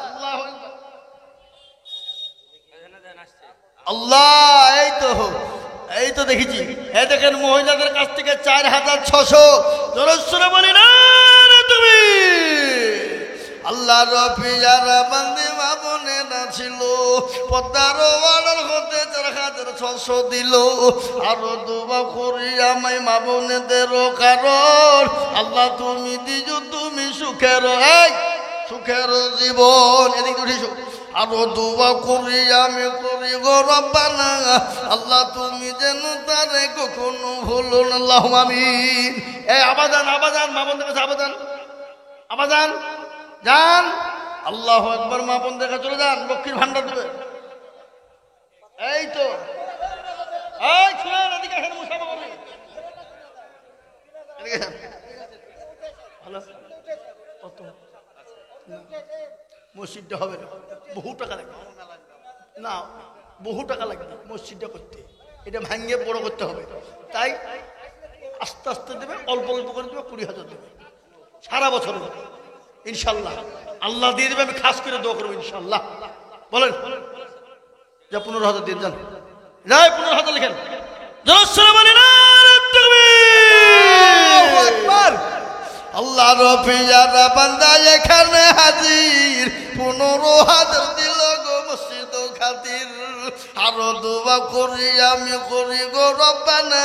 আল্লাহু আকবার, আল্লাহ। এই তো দেখেছি। এই দেখেন মহিলাদের কাছ থেকে 4600 জোরে বলি না তুমি। আল্লাহ রফিয়ার বান্দে মা বোনেরা ছিল, পদ্মার অর্ডার হতে 4600 দিল। আরো দোয়া করি আমায় মা বোনেদেরও, কারণ আল্লাহ তুমি দিছো তুমি সুখের, এই সুখের জীবন। এদিক উঠিস। আরো দোয়া করি আমি করি গো রব্বানা, আল্লাহ তুমি যেন তারে কখনো ভুলো না। আল্লাহুম্মা আমিন। এই আবাদান আবাদান, মা বোনদের কাছে আবাদান, আবাদান যান। আল্লাহু আকবার। মা বোনদের কাছে চলে যান, লক্ষ্মীর ভান্ডার দেবে। এই তো এই শুনেন, এদিকে আসেন, মুসাফা করি। এদিকে আসেন। ভালো কত মসজিদটা হবে না, বহু টাকা লাগবে না, বহু টাকা লাগবে মসজিদটা করতে। এটা ভাঙিয়ে বড় করতে হবে, তাই আস্তে আস্তে দেবে, অল্প অল্প করে দেবে। 20,000 দেবে সারা বছর ইনশাল্লাহ। আল্লাহ দিয়ে দেবে, আমি খাস করে দোয়া করবো ইনশাল্লাহ। বলেন যা 15,000 দিয়ে যান, যাই 15,000 লিখেন। আল্লাহ রফিয়ারা বান্দা এখানে হাজির, 15,000 দিল গো মসজিদ খাতির। আরো দোয়া করি আমি করি গো রব্বানা,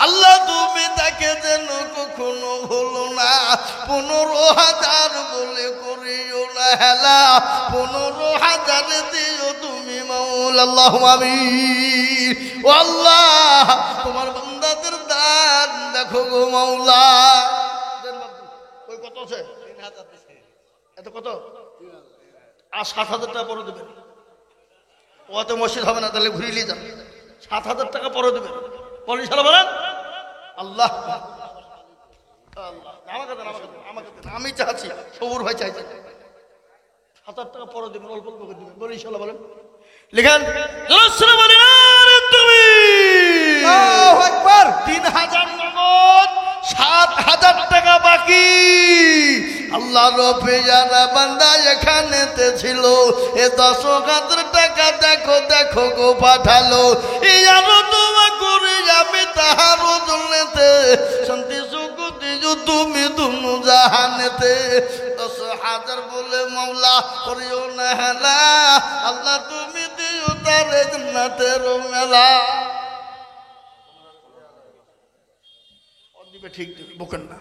আল্লাহ তুমি তাকে যেন কখনো ভুলো না। 15,000 বলে করিও না হেলা, 15,000 দিও তুমি মাওলা। আল্লাহুম্মা আমিন। ও আল্লাহ তোমার বান্দাদের দান দেখো গো মাওলা। কত আছে? 3,000 দিছে। এত কত? আর 7,000 টাকা পরে দেবেন। ও তো মসজিদ হবে না, তাহলে ঘুরিয়ে নিয়ে যান। 7,000 টাকা পরে দেবেন। বলেন ইনশাআল্লাহ, বলেন আল্লাহ আল্লাহ। আমাকে দেন, আমাকে দেন, আমাকে দেন। আমি চাচ্ছি, সবুর ভাই চাইছে 7,000 টাকা পরে দেবেন, অল্প অল্প করে দেবেন। বলেন ইনশাআল্লাহ, বলেন লিখেন। তুমি 3,000 নগদ, 7,000 টাকা বাকি। আল্লাহ রফিয়ারা বান্দা এখানেতে ছিল, এ 10,000 টাকা দেখো দেখো গো পাঠালো। এই আরো দোয়া করি আমি তাহারও জন্যতে, শান্তি সুখ দিও তুমি দুনু জাহানেতে। 10,000 বলে মাওলা করিও না হেলা, আল্লাহ তুমি দিও তারে জান্নাতের মেলা। ঠিক বকেন না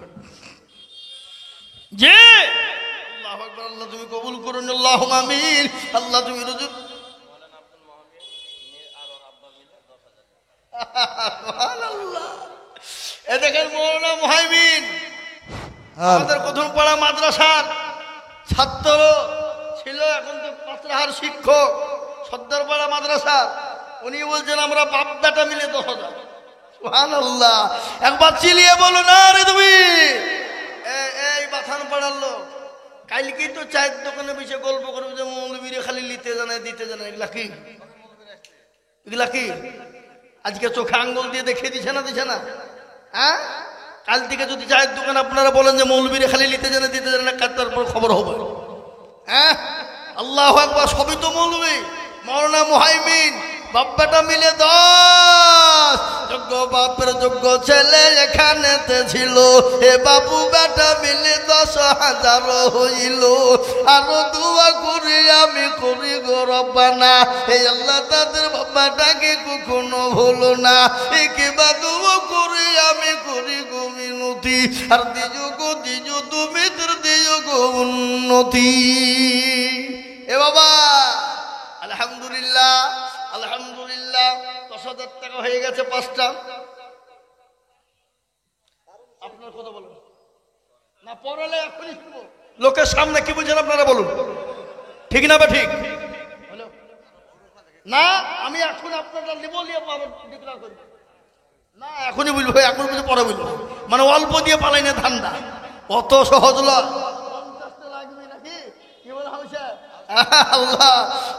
যে। আল্লাহু আকবার। আল্লাহ তুমি কবুল করুন, আল্লাহুম্মা আমিন। আল্লাহ তুমি রুজুক সুবহানাল্লাহ। এ দেখেন মাওলানা মুহাইমিন আমাদের প্রথমপাড়া মাদ্রাসার ছাত্র ছিল, এখন তো পাত্রাহার শিক্ষক সর্দারপাড়া মাদ্রাসা। উনি বলছেন আমরা বাপ বেটা মিলে 10,000। সুবহানাল্লাহ। একবার চিলিয়ে বলো না রে তুমি। এই বাথান পাড়ার লোক কালকেই তো চায়ের দোকানে বসে গল্প করবে যে মৌলবীরে খালি নিতে জানে দিতে জানে। এগুলা কি, এগুলা কি? আজকে চোখে আঙ্গুল দিয়ে দেখিয়ে দিছে না, দিছে না? হ্যাঁ, কাল থেকে যদি চায়ের দোকান আপনারা বলেন যে মৌলবীরে খালি নিতে জানে দিতে জানে না, তারপর খবর হবে। হ্যাঁ, আল্লাহু আকবার। সবই তো মৌলবী। মাওলানা মুহাইমিন বাপ্পাটা মিলে 10, যোগ্য বাপের যোগ্য ছেলে এখানেতে ছিল। এ বাবু বেটা মিলে 10,000 হইল। আরো দোয়া করি আমি করি গো রব্বানা, এই আল্লাহ তাদের বাবাটাকে কখনো ভুলো না। একেবা দোয়া করি আমি করি গো মিনতি, আর দিজো গো দিজো তুমি তোর দিজো গো উন্নতি। এ বাবা আলহামদুলিল্লাহ, আলহামদুলিল্লাহ। 10,000 টাকা হয়ে গেছে 5টা। আপনার কথা বলেন। না পড়ালে এখনই শুনবো। লোকের সামনে কি বুঝেন আপনারা বলুন, ঠিক না? বা ঠিক না? আমি এখন আপনারা বলিয়ে ডিক্লার করব না, এখনই বলবো, এখন বুঝে পরে বলবো। মানে অল্প দিয়ে পালাই না ধান্দা, কত সহজ লয়। 50টা লাগবে নাকি? কি বলে হাউসা? আল্লাহ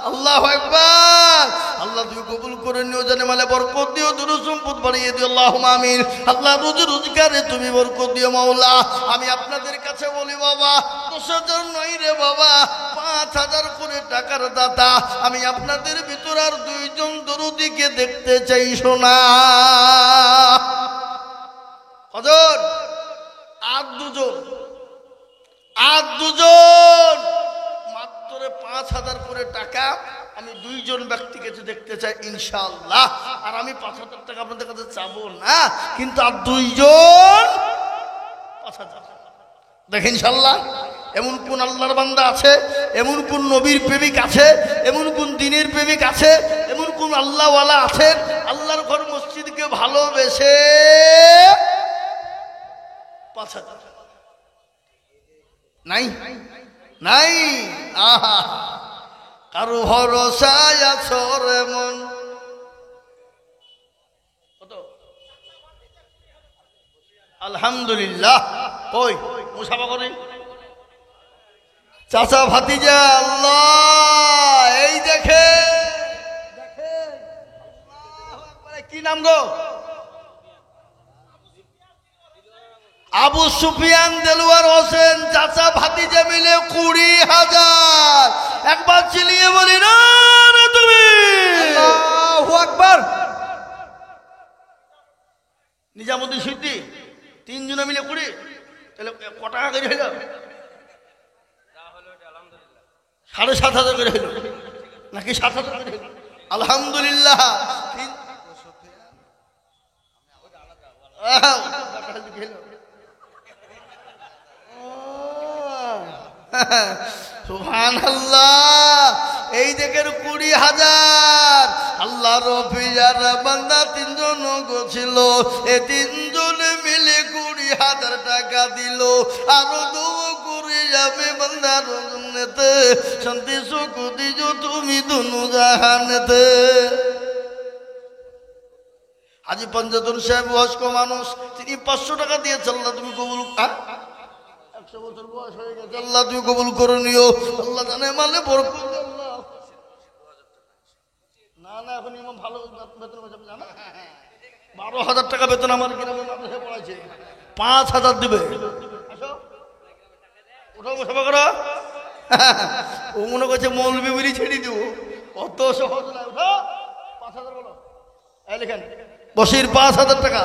আল্লাহু আকবার। আল্লাহ তুমি কবুল করে নিও, জানে মালে বরকত দিও, দুরুদ সম্পদ বাড়িয়ে দিও, আল্লাহুম্মা আমিন। আল্লাহ রুজি রোজগারে তুমি বরকত দিও মাওলা। আমি আপনাদের কাছে বলি বাবা, 10,000 নয় রে বাবা, 5,000 করে টাকার দাতা। আমি আপনাদের ভিতর আর 2 জন দরুদিকে দেখতে চাই শোনা। হযরত আর 2 জন, আর 2 জন, মাত্র 5,000 করে টাকা আমি 2 জন ব্যক্তিকে দেখতে চাই ইনশাআল্লাহ। আর আমি 5,000 টাকা আপনাদের কাছে চাবো না, কিন্তু আর 2 জন 5,000 দেখেন ইনশাআল্লাহ। এমন কোন আল্লাহর বান্দা আছে, এমন কোন নবীর প্রেমিক আছে, এমন কোন দ্বীনের প্রেমিক আছে, এমন কোন আল্লাহওয়ালা আছেন আল্লাহর ঘর মসজিদকে ভালোবেসে 5,000 নাই? নাই? আহা, কারো ভরসায় আছো রে মন। কত? আলহামদুলিল্লাহ। কই মুসাফা করে চাচা ভাতিজা? আল্লাহ, এই দেখে কি নাম গো? আবু সুফিয়ান দেলোয়ার হোসেন চাচা ভাতিজা মিলে 20,000। একবার চিলিয়ে বলি না রে তুমি আল্লাহু আকবার। নিজামুদ্দিন সিদ্দি 3 জনে মিলে 20, তাহলে কত টাকা করে হইল? 7,500 করে হইল নাকি 7,000 করে হইল? আলহামদুলিল্লাহ। সুবহানাল্লাহ। এই দেখেন 20,000। আল্লাহ রফিজার বান্দা 3 জন ছিল, এই 3 জন মিলে 20,000 টাকা দিল। আরো দোয়া করে যাবে বান্দার জন্নতে, শান্তি সুখ দিও তুমি দুনু জাহানেতে। হাজী পঞ্জাতুর সাহেব বয়স্ক মানুষ, তিনি 500 টাকা দিয়েছেন। আল্লাহ তুমি কবুল, 100 বছর বয়স হয়ে গেছে, আল্লাহ তুমি কবুল করে নিও। আল্লাহ জানে মানে বরকত দিও আল্লাহ। না না, এখন ইমাম ভালো বেতন পাচ্ছে, জানা 12,000 টাকা বেতন আমার গ্রামে মাদ্রাসায় পড়াইছে, 5,000 দিবে। আসো ওঠাও মুসাফা করো। ও মনে করছে মৌলবি বলি ছেড়ে দিব, অত সহজ না। উঠো 5,000 বলো। এই লিখেন বশির 5,000 টাকা।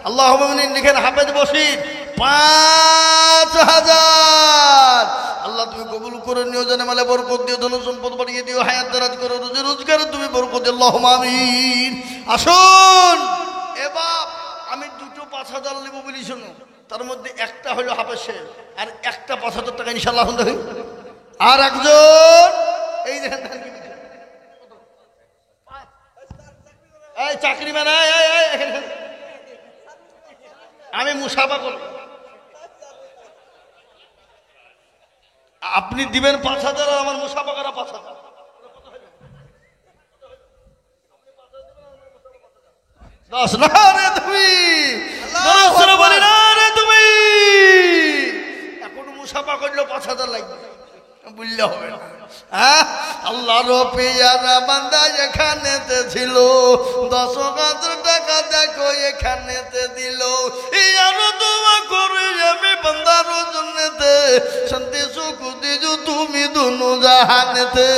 আল্লাহুম্মা আমিন লিখেন হাফেজ বশির 5,000। আল্লাহ তুমি কবুল করে নিও, জানে মালে বরকত দিও, ধন সম্পদ বাড়িয়ে দিও, হায়াত দারাজ করো, রুজি রোজগারে তুমি বরকত দিও, আল্লাহুম্মা আমিন। আসুন এবার আমি 2টো 5,000 নেব বলি, শুনো। তার মধ্যে একটা হলো হাফেজের, আর একটা 5,000 টাকা ইনশাআল্লাহ হবে। আর একজন এই দেখেন এই চাকরি মানে আমি মুসাফা করব, আপনি দিবেন 5,000 আর আমার মুসাফা করা 5,000। দশ না রে তুমি, বলি না রে তুমি। এখন মুসাফা করলেও 5,000 লাগবে, বুঝলে হবে না। আল্লাহর পেয়ারা বান্দা এখানেতে ছিল, 10,000 টাকা দেখো এখানেতে দিল। আরো দোয়া করে আমি বান্দার জন্যতে, শান্তি সুখ দিজু তুমি দুনু জাহানেতে।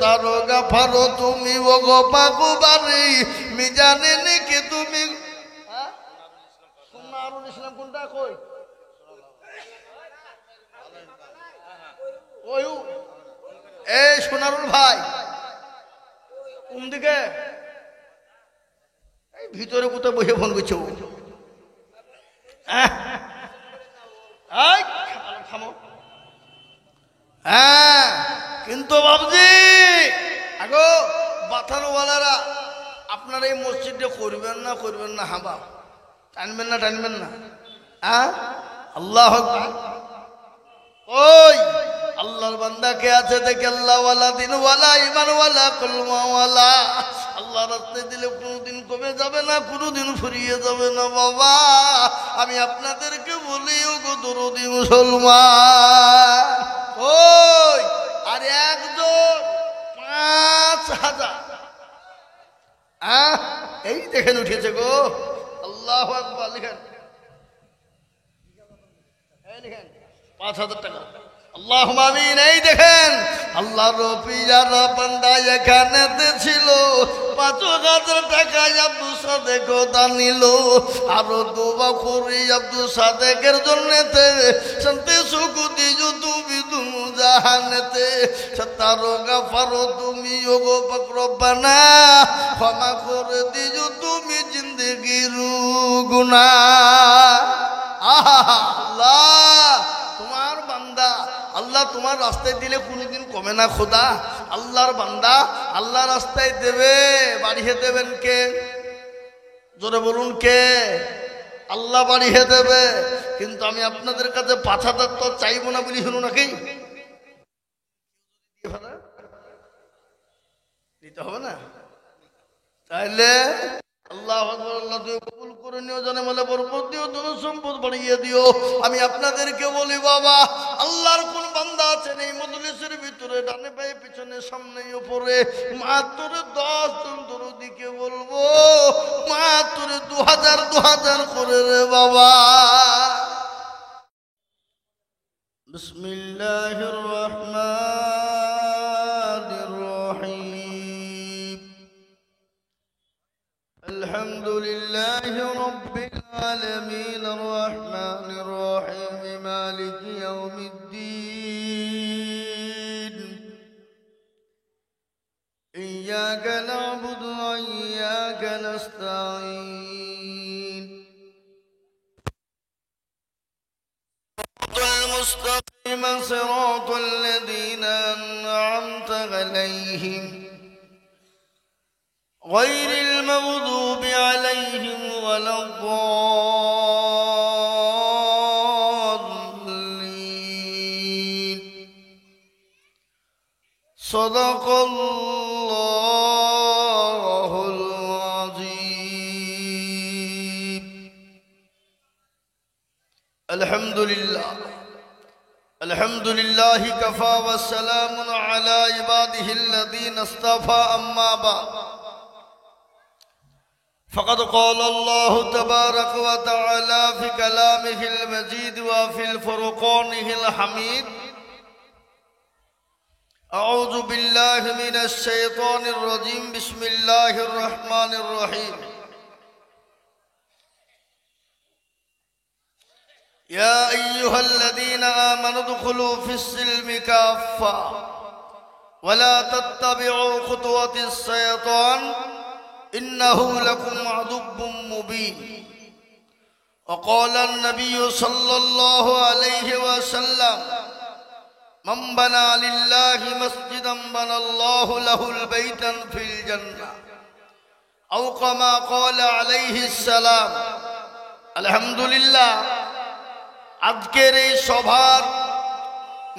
তারো গাফারো তুমি ও গো পাকু বাড়ি মিজানে নাকি তুমি। সোনারুল ইসলাম কোনটা কই? ওই এই সোনারুল ভাই কোন দিকে? এই ভিতরে কোথাও বসে ফোন করছো? হ্যাঁ, কিন্তু বাবজি আগো বাথানোওয়ালারা আপনারা এই মসজিদে করবেন না, করবেন না। হ্যাঁ বাপ, টানবেন না, টানবেন না। হ্যাঁ আল্লাহ ওই আল্লাহর বান্দা কে আছে দেখে, আল্লাহওয়ালা, দিনওয়ালা, ইমানওয়ালা, কলমাওয়ালা। আল্লাহ রাস্তায় দিলে কোনোদিন কমে যাবে না, কোনোদিন ফুরিয়ে যাবে না। বাবা আমি আপনাদেরকে বলি, ও গো দরদি মুসলমান, ওই আর একজন 5,000 এই দেখেন উঠেছে গো। আল্লাহু আকবার। লিখেন 5,000 টাকা। আল্লাহুম্মা আমিন। এই দেখেন আল্লাহর পিয়ার বান্দা এখানেতে ছিল, 5,000 টাকা আব্দুল সাদেক দান নিল। আরো দোয়া করি আব্দুল সাদেকের জন্যতে, শান্তি সুখ দিজু তুমি দুনু জাহানেতে, সত্তারো গাফারো তুমি ওগো পাক রব্বানা, ক্ষমা করে দিজু তুমি জিন্দেগির গুনাহ। আল্লাহ তোমার বান্দা, আল্লাহ তোমার রাস্তায় দিলে কোনোদিন কমে না খোদা। আল্লাহর বান্দা আল্লাহ রাস্তায় দেবে, বাড়িয়ে দেবেন কে? জোরে বলুন কে? আল্লাহ বাড়িয়ে দেবে। কিন্তু আমি আপনাদের কাছে 5,000 তো চাইবো না বলি শুনুন নাকি, দিতে হবে না? তাইলে আল্লাহ আল্লাহ তুই কবুল করে নিও, জানে বলে বরকত দিও, ধন সম্পদ বাড়িয়ে দিও। আমি আপনাদেরকে বলি বাবা, আল্লাহর কোন বান্দা আছেন এই মজলিসের ভিতরে, ডানে পায়ে পিছনে সামনে উপরে, মাত্র 10 জন দরদিকে বলবো, মাত্র 2,000 করে রে বাবা। বিসমিল্লাহির রহমানির রহিম। আলহামদুলিল্লাহি রাব্বিল আলামিন, আর রহমানির রহিম, মালিকি ইয়াউমিদ্দিন। ইয়্যাকা না'বুদু ওয়া ইয়্যাকা নাস্তাঈন। المستقيم صراط الذين أنعمت عليهم غير المغضوب عليهم ولا الضالين. صدق الله العظيم. الحمد لله الحمد لله كفى والسلام على عباده الذين اصطفى. أما بعد فقد قال الله تبارك وتعالى في كلامه المجيد وفي الفرقانه الحميد: أعوذ بالله من الشيطان الرجيم. بسم الله الرحمن الرحيم. يا أيها الذين آمنوا ادخلوا في السلم كافة ولا تتبعوا خطوات الشيطان إنه لكم عدو مبين. وقال النبي صلى الله عليه وسلم: من بنى لله مسجدا بنى الله له البيتا في الجنة، أو كما قال عليه السلام. الحمد لله। আজকের এই সভার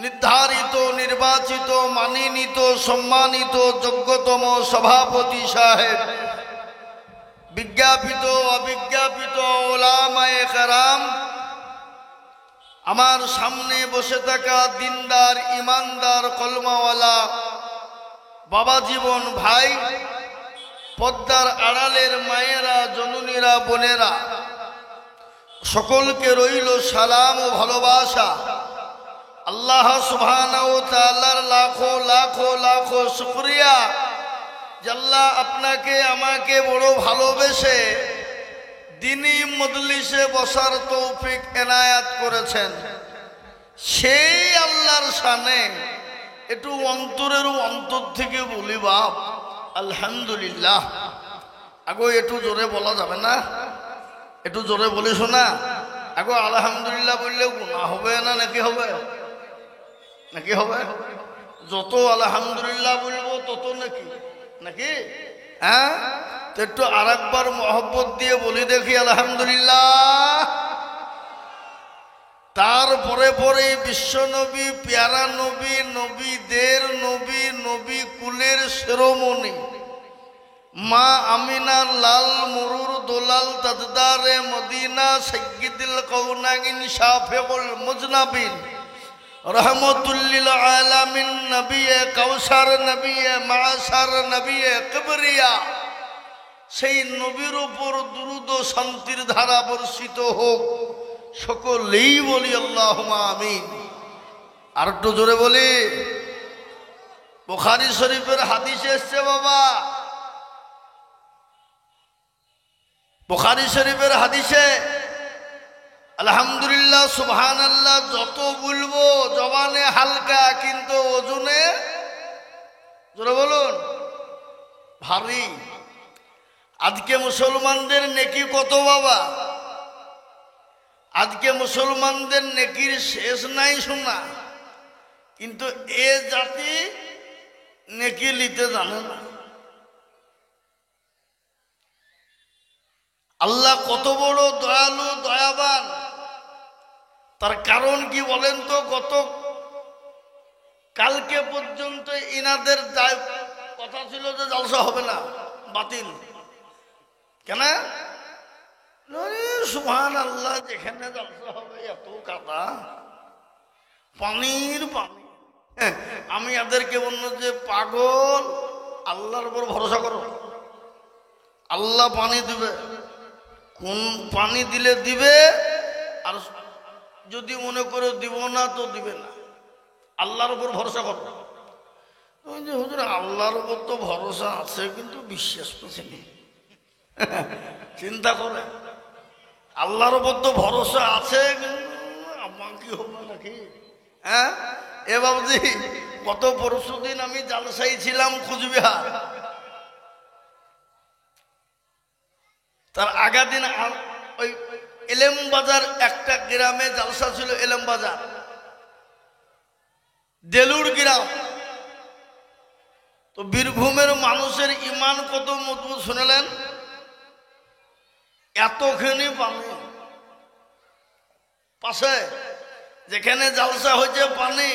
নির্ধারিত, নির্বাচিত, মানিনীত, সম্মানিত, যোগ্যতম সভাপতি সাহেব, বিজ্ঞাপিত অবিজ্ঞাপিত ওলামায়ে কেরাম, আমার সামনে বসে থাকা দিনদার, ইমানদার, কলমাওয়ালা বাবা জীবন ভাই, পর্দার আড়ালের মায়েরা, জননীরা, বোনেরা, সকলকে রইল সালাম ও ভালোবাসা। আল্লাহ সুবহানাহু ওয়া তাআলার লাখো লাখো লাখো শুকরিয়া যে আল্লাহ আপনাকে আমাকে বড় ভালোবেসে দ্বীনি মজলিসে বসার তৌফিক এনায়াত করেছেন। সেই আল্লাহর শানে একটু অন্তরের অন্তর থেকে বলি বাপ আলহামদুলিল্লাহ। আগো একটু জোরে বলা যাবে না? একটু জোরে বলি শোনা। আগো আলহামদুলিল্লাহ বললে গুনাহ হবে না নাকি হবে? নাকি হবে? যত আলহামদুলিল্লাহ বলবো তত নাকি নাকি হ্যাঁ? তো একটু আর একবার মহব্বত দিয়ে বলি দেখি আলহামদুলিল্লাহ। তার পরে পরে বিশ্ব নবী, পেয়ারা নবী, নবীদের নবী, নবী কুলের শিরোমণি মা আমিনা লাল মুরুর দোলাল তাজদারে মদিনা সাইয়্যিদুল কাউনাইন শাফিউল মুজনাবিন রহমতুল্লিল আলামিন নবী কাউসার, নবী মাশার, নবী কিবরিয়া, সেই নবীর উপর দুরূদ ও শান্তির ধারা বর্ষিত হোক। সকলেই বলি আল্লাহুম্মা আমিন। আর একটু জোরে বলি। বুখারী শরীফের হাদিসে এসছে বাবা, বুখারী শরীফের হাদিসে আলহামদুলিল্লাহ সুবহানাল্লাহ যত বলবো জবানে হালকা, কিন্তু ওজনে জোরে বলুন ভারী। আজকে মুসলমানদের নেকি কত বাবা, আজকে মুসলমানদের নেকির শেষ নাই শোনা, কিন্তু এ জাতি নেকি নিতে জানে না। আল্লাহ কত বড় দয়ালু দয়াবান, তার কারণ কি বলেন তো? গত কালকে পর্যন্ত ইনাদের কথা ছিল যে জলসা হবে না, বাতিল। কেন? সুবহানাল্লাহ, যেখানে জলসা হবে এত কাদা, পানির পানি। আমি এদেরকে বলল যে পাগল, আল্লাহর উপর ভরসা করো, আল্লাহ পানি দিবে। কোন পানি দিলে দিবে, আর যদি মনে করে দিব না তো দিবে না, আল্লাহর উপর ভরসা করো। ওই যে হুজুর আল্লাহর উপর তো ভরসা আছে, কিন্তু বিশ্বাস করছেনি। চিন্তা করে, আল্লাহর উপর তো ভরসা আছে, আমার কি হবে নাকি? হ্যাঁ এ বাবুজি, গত পরশু দিন আমি জালসাই ছিলাম কুচবিহার, তার আগা দিন ওই এলেম বাজার একটা গ্রামে জালসা ছিল, এলেম বাজার দেলুর গ্রাম। তো বীরভূমের মানুষের ইমান কত মজবুত শুনলেন? এতখানি পানি পাশে, যেখানে জালসা হয়েছে পানি,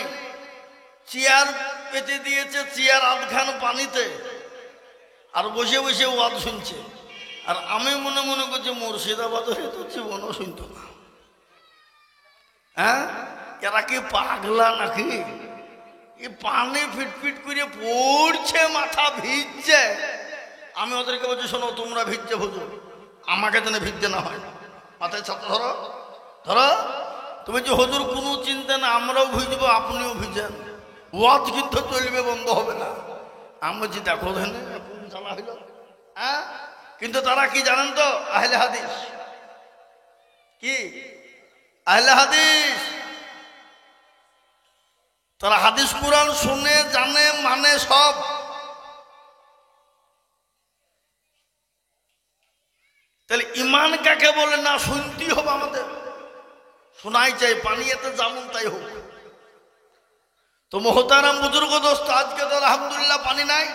চেয়ার পেতে দিয়েছে, চেয়ার আধখান পানিতে, আর বসে বসে ওয়াজ শুনছে। আর আমি মনে মনে করছি মুর্শিদাবাদ হয়ে তো জীবনও শুনত না। হ্যাঁ, এরা কি পাগলা নাকি? এই পানি ফিটফিট করে পড়ছে, মাথা ভিজছে। আমি ওদেরকে বলছি, শোনো তোমরা ভিজছে বুঝো, আমাকে যেন ভিজতে না হয়। মাথায় ছাত্র ধরো ধরো, তুমি যে হুজুর কোনো চিন্তা না, আমরাও ভিজবো, আপনিও ভিজেন, ওয়াজ কিন্তু চলবে, বন্ধ হবে না। আমি বলছি দেখো ধেনে কোন চালা হইল। হ্যাঁ, কিন্তু তারা কি জানেন তো? আহলে হাদিস। কি আহলে হাদিস? তারা হাদিস কুরআন শুনে, জানে, মানে সব। তাহলে ইমান কাকে বলে? না শুনতেই হবে আমাদের, শোনাই চাই, পানি এতে যেমন তাই হোক। তো মোহতারাম বুজুর্গ দোস্ত, আজকে তো আলহামদুলিল্লাহ পানি নাই।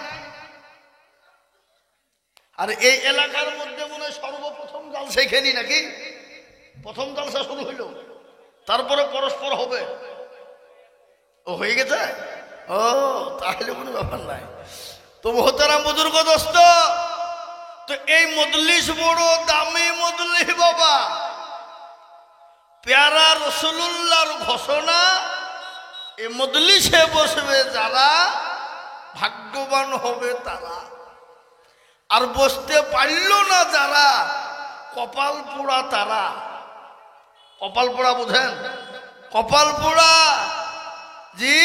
আর এই এলাকার মধ্যে মনে হয় সর্বপ্রথম জালসা এখানেই নাকি? প্রথম জালসা শুরু হইল, তারপরে পরস্পর হবে। ও হয়ে গেছে? ও তাহলে কোনো ব্যাপার নাই। তো মোহতারাম বুজুর্গ দোস্ত, তো এই মজলিস বড় দামি মজলিস বাবা। প্যারা রাসূলুল্লাহর ঘোষণা, এই মজলিসে বসবে যারা, ভাগ্যবান হবে তারা। আর বসতে পারল না যারা, কপাল পোড়া তারা। কপাল পোড়া বোঝেন? কপাল পোড়া জি।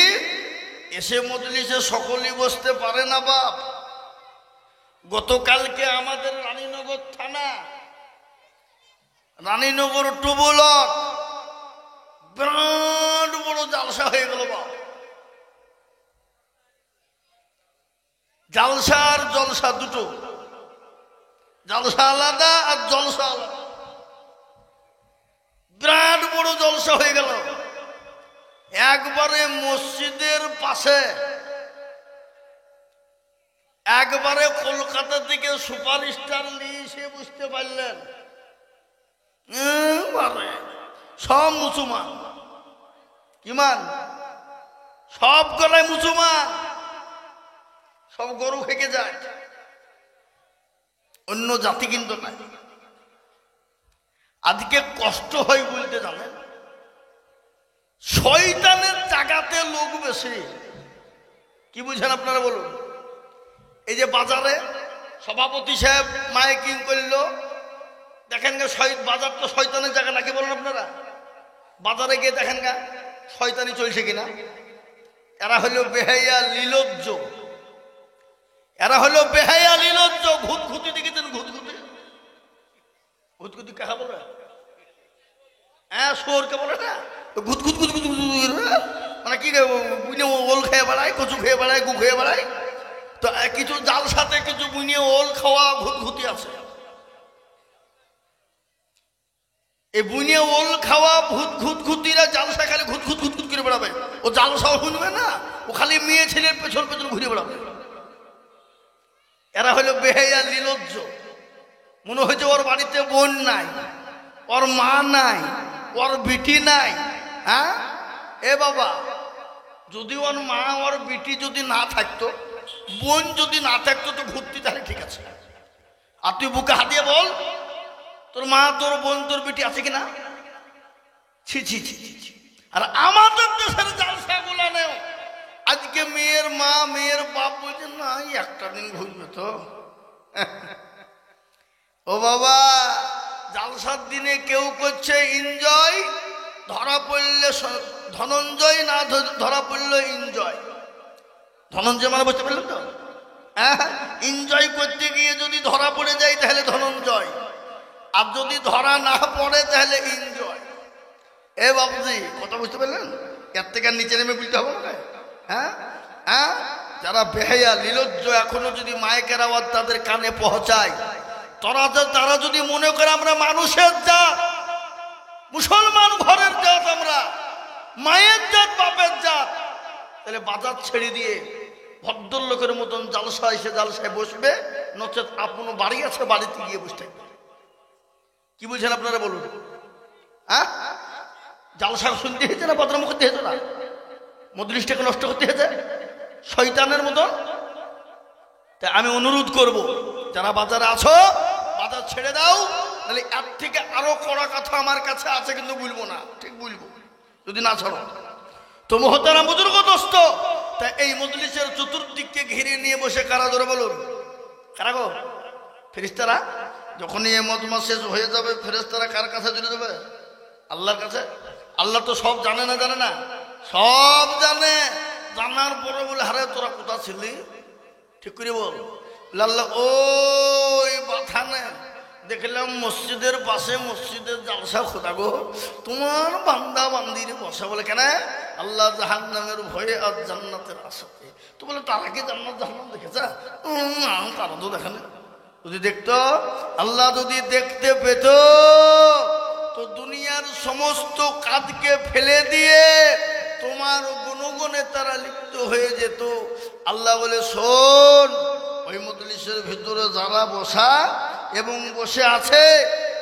এসে মজলিসে সকলেই বসতে পারে না বাপ। গতকালকে আমাদের রানীনগর থানা, রানীনগর টু ব্লক বিরাট বড় জালসা হয়ে গেল বাপ। জালসা আর জলসা দুটো, জালসা আলাদা আর জলসা আলাদা। বিরাট বড় জলসা হয়ে গেল। একবারে মসজিদের পাশে, একবারে কলকাতা থেকে সুপারস্টার নিয়ে এসে বুঝতে পারলেন, সব মুসলমান। কি মান? সব গলায় মুসলমান, সব গরু খেকে যায়, অন্য জাতি কিন্তু নাই। আজকে কষ্ট হয় বলতে জানেন, শয়তানের জায়গাতে লোক বেশি। কি বুঝেন আপনারা বলুন? এই যে বাজারে সভাপতি সাহেব মাইকিং করলো, দেখেন গা বাজার তো শয়তানের জায়গা নাকি বলেন আপনারা? বাজারে গিয়ে দেখেন গা শয়তানি চলছে কিনা। এরা হলো বেহাইয়া লীলজ্জ, এরা হলো বেহাইয়া লীলজ্জ। ঘুতঘুতি দেখেছেন? ঘুতঘুতি, ঘুতঘুতি কাহা বলে? হ্যাঁ, শোরকে বলে না, ঘুতঘুত ঘুতঘুত মানে কি, ওল খেয়ে বেড়ায়, কচু খেয়ে বেড়ায়, গু খেয়ে বেড়ায়। তো কিছু জাল সাথে কিছু বুনিয়ে ওল খাওয়া ঘুতঘুতি আছে। এই বুনিয়ে ওল খাওয়া ঘুতঘুতিরা জালসা খালি ঘুতঘুত ঘুতঘুত করে বেড়াবে। ও জালসাও শুনবে না, ও খালি মেয়ে ছেলের পেছন পেছন ঘুরে বেড়াবে। এরা হলো বেহাইয়া লীলজ্জ। মনে হয়েছে ওর বাড়িতে বোন নাই, ওর মা নাই, ওর বিটি নাই। হ্যাঁ এ বাবা, যদি ওর মা ওর বিটি যদি না থাকতো, বোন যদি না থাকতো, তো ঘুরতি তাহলে ঠিক আছে। আর তুই বুকে হাত দিয়ে বল, তোর মা, তোর বোন, তোর বিটি আছে কিনা? ছি ছি ছি ছি। আর আমাদের দেশের জালসা গুলা নেও, আজকে মেয়ের মা মেয়ের বাপ বলছে না একটা দিন ঘুরবে তো। ও বাবা, জালসার দিনে কেউ করছে এনজয়, ধরা পড়লে ধনঞ্জয়, না ধরা পড়লো এনজয়। ধনঞ্জয় মানে বুঝতে পারলেন তো? হ্যাঁ, এনজয় করতে গিয়ে যদি ধরা পড়ে যায় তাহলে ধনঞ্জয়, আর যদি ধরা না পড়ে তাহলে এনজয়। এ বাবুজি, কথা বুঝতে পারলেন? এর থেকে নিচে নেমে বলতে হবে না। হ্যাঁ হ্যাঁ, যারা বেহায়া লীলজ্জ এখনো যদি মাইকের আওয়াজ তাদের কানে পৌঁছায়, তারা যদি মনে করে আমরা মানুষের জাত, মুসলমান ঘরের জাত, আমরা মায়ের জাত, বাপের জাত, তাহলে বাজার ছেড়ে দিয়ে ভদ্রলোকের মতন জালসা এসে জালসায় বসবে, নচেত আপন বাড়ি আছে বাড়িতে গিয়ে বসে থাকবে। কি বুঝছেন আপনারা বলুন? হ্যাঁ, জালসা শুনতে হয়েছে না বদনাম করতে হয়েছে না? মজলিসটাকে নষ্ট করতে হয়েছে শয়তানের মতন। তাই আমি অনুরোধ করব, যারা বাজারে আছো বাজার ছেড়ে দাও, তাহলে এর থেকে আরো কড়া কথা আমার কাছে আছে, কিন্তু বলবো না, ঠিক বলবো যদি না ছাড়ো তো। মহতারাম বুজুর্গ দোস্ত, তাই এই মজলিসের চতুর্দিককে ঘিরে নিয়ে বসে কারা ধরে বলুন? কারা গো? ফেরেশতারা। যখনই এই মজমা শেষ হয়ে যাবে, ফেরেশতারা কার কাছে চলে যাবে? আল্লাহর কাছে। আল্লাহ তো সব জানে না? জানে না? সব জানে। জানার পরে বলে, হারে তোরা কোথা ছিলি? ঠিক করে বল। আল্লাহ ওই বাথানে দেখলাম মসজিদের পাশে, মসজিদের জালসা, খোদা গো তোমার বান্দা বান্দিরে বসা। বলে কেন? আল্লাহ জাহান্নামের ভয়ে আর জান্নাতের আশাতে। তো বলে তারা কি জান্নাত জাহান্নাম দেখেছে? তারা তো দেখে না। যদি দেখতো, আল্লাহ যদি দেখতে পেত, তো দুনিয়ার সমস্ত কাজকে ফেলে দিয়ে তোমার গুণগুণে তারা লিপ্ত হয়ে যেত। আল্লাহ বলে, শোন, ওই মজলিসের ভিতরে যারা বসা এবং বসে আছে,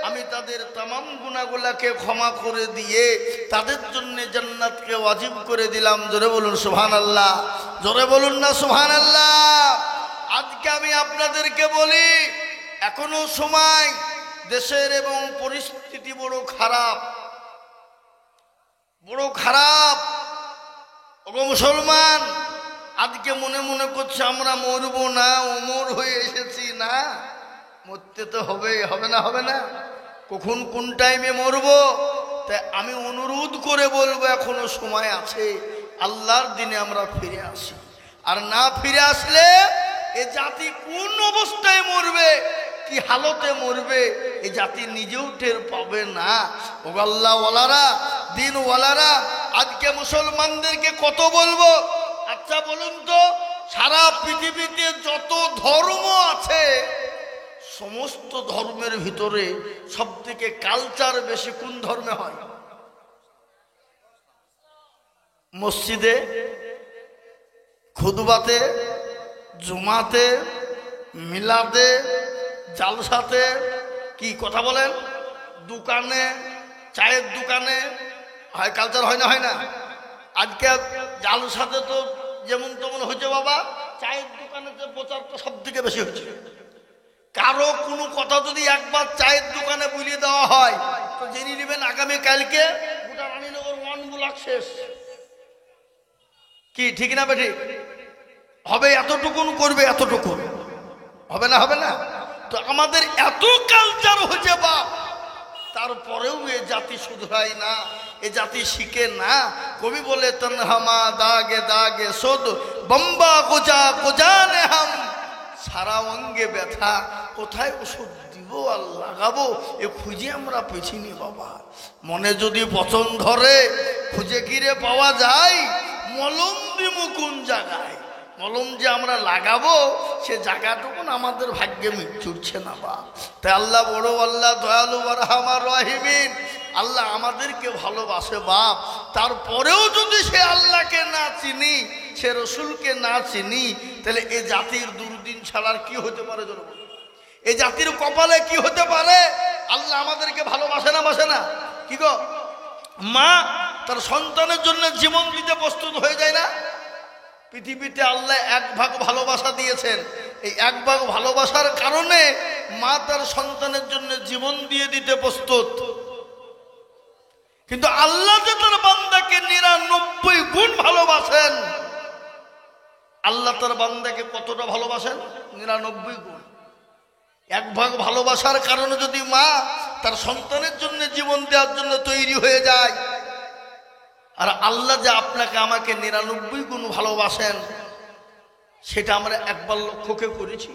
আমি তাদের তামাম গুনাহগুলোকে ক্ষমা করে দিয়ে তাদের জন্য জান্নাতকে ওয়াজিব করে দিলাম। জোরে বলুন সুবহানাল্লাহ। জোরে বলুন না সুবহানাল্লাহ। আজকে আমি আপনাদেরকে বলি, এখনো সময়, দেশের এবং পরিস্থিতি বড় খারাপ, বড় খারাপ। ওগো মুসলমান, আজকে মনে মনে করছে আমরা মরবো না, ওমর হয়ে এসেছি। না, মরতে তো হবে, হবে না? হবে না? কখন কোন টাইমে মরবো? তাই আমি অনুরোধ করে বলবো, এখনো সময় আছে, আল্লাহর দিনে আমরা ফিরে আসি। আর না ফিরে আসলে এ জাতি কোন অবস্থায় মরবে, কি হালতে মরবে, এই জাতি নিজেও টের পাবে না। ও আল্লাহওয়ালারা, দিনওয়ালারা, আজকে মুসলমানদেরকে কত বলবো? আচ্ছা বলুন তো, সারা পৃথিবীতে যত ধর্ম আছে, সমস্ত ধর্মের ভিতরে সব থেকে কালচার বেশি কোন ধর্মে হয়? মসজিদে, খুতবাতে, জুমাতে, মিলাদে, জালসাতে। কি কথা বলেন? দোকানে, চায়ের দোকানে হয় কালচার, হয় না? হয় না? আজকে জালসাতে তো যেমন তেমন হয়েছে বাবা, চায়ের দোকানেতে প্রচারটা সব থেকে বেশি হচ্ছে। কারো কোনো কথা যদি একবার চায়ের দোকানে বুলিয়ে দেওয়া হয় তো জেনে নেবেন আগামী কালকে গোটা রানীনগর 1 ব্লক শেষ। কি ঠিক না বেঠিক? হবে এতটুকুন, করবে এতটুকুন, হবে না? হবে না? তো আমাদের এত কালচার হয়েছে বাপ, তারপরেও এ জাতি শুধরায় না, এ জাতি শিখে না। কবি বলে তনহামা দাগে দাগে সোদ বম্বা গোজা গোজানে হাম, সারা অঙ্গে ব্যথা, কোথায় ওষুধ দিব আর লাগাবো এ খুঁজে আমরা পেছিনি বাবা। মনে যদি পছন্দ ধরে খুঁজে গিরে পাওয়া যায়, মলম দিব কোন জায়গায়, মলম যে আমরা লাগাবো সে জায়গাটুকুন আমাদের ভাগ্যে জুটছে না বা। তাই আল্লাহ বড়, আল্লাহ দয়ালু রাহমান রহিমিন, আল্লাহ আমাদেরকে ভালোবাসে বাপ। তারপরেও যদি সে আল্লাহকে না চিনি, সে রসুলকে না চিনি, তাহলে এ জাতির দুর্দিন ছাড়ার কি হতে পারে? এ জাতির কপালে কি হতে পারে? আল্লাহ আমাদেরকে ভালোবাসে না, বাসে না? কি গো, মা তার সন্তানের জন্য জীবন দিতে প্রস্তুত হয়ে যায় না? পৃথিবীতে আল্লাহ 1 ভাগ ভালোবাসা দিয়েছেন, এই 1 ভাগ ভালোবাসার কারণে মা তার সন্তানের জন্য জীবন দিয়ে দিতে প্রস্তুত। কিন্তু আল্লাহ যে তার বান্দাকে 99 গুণ ভালোবাসেন, আল্লাহ তার বান্দাকে কতটা ভালোবাসেন? 99 গুণ। 1 ভাগ ভালোবাসার কারণে যদি মা তার সন্তানের জন্য জীবন দেওয়ার জন্য তৈরি হয়ে যায়, আর আল্লাহ যে আপনাকে আমাকে 99 গুণ ভালোবাসেন, সেটা আমরা একবার লক্ষ্যকে করেছি?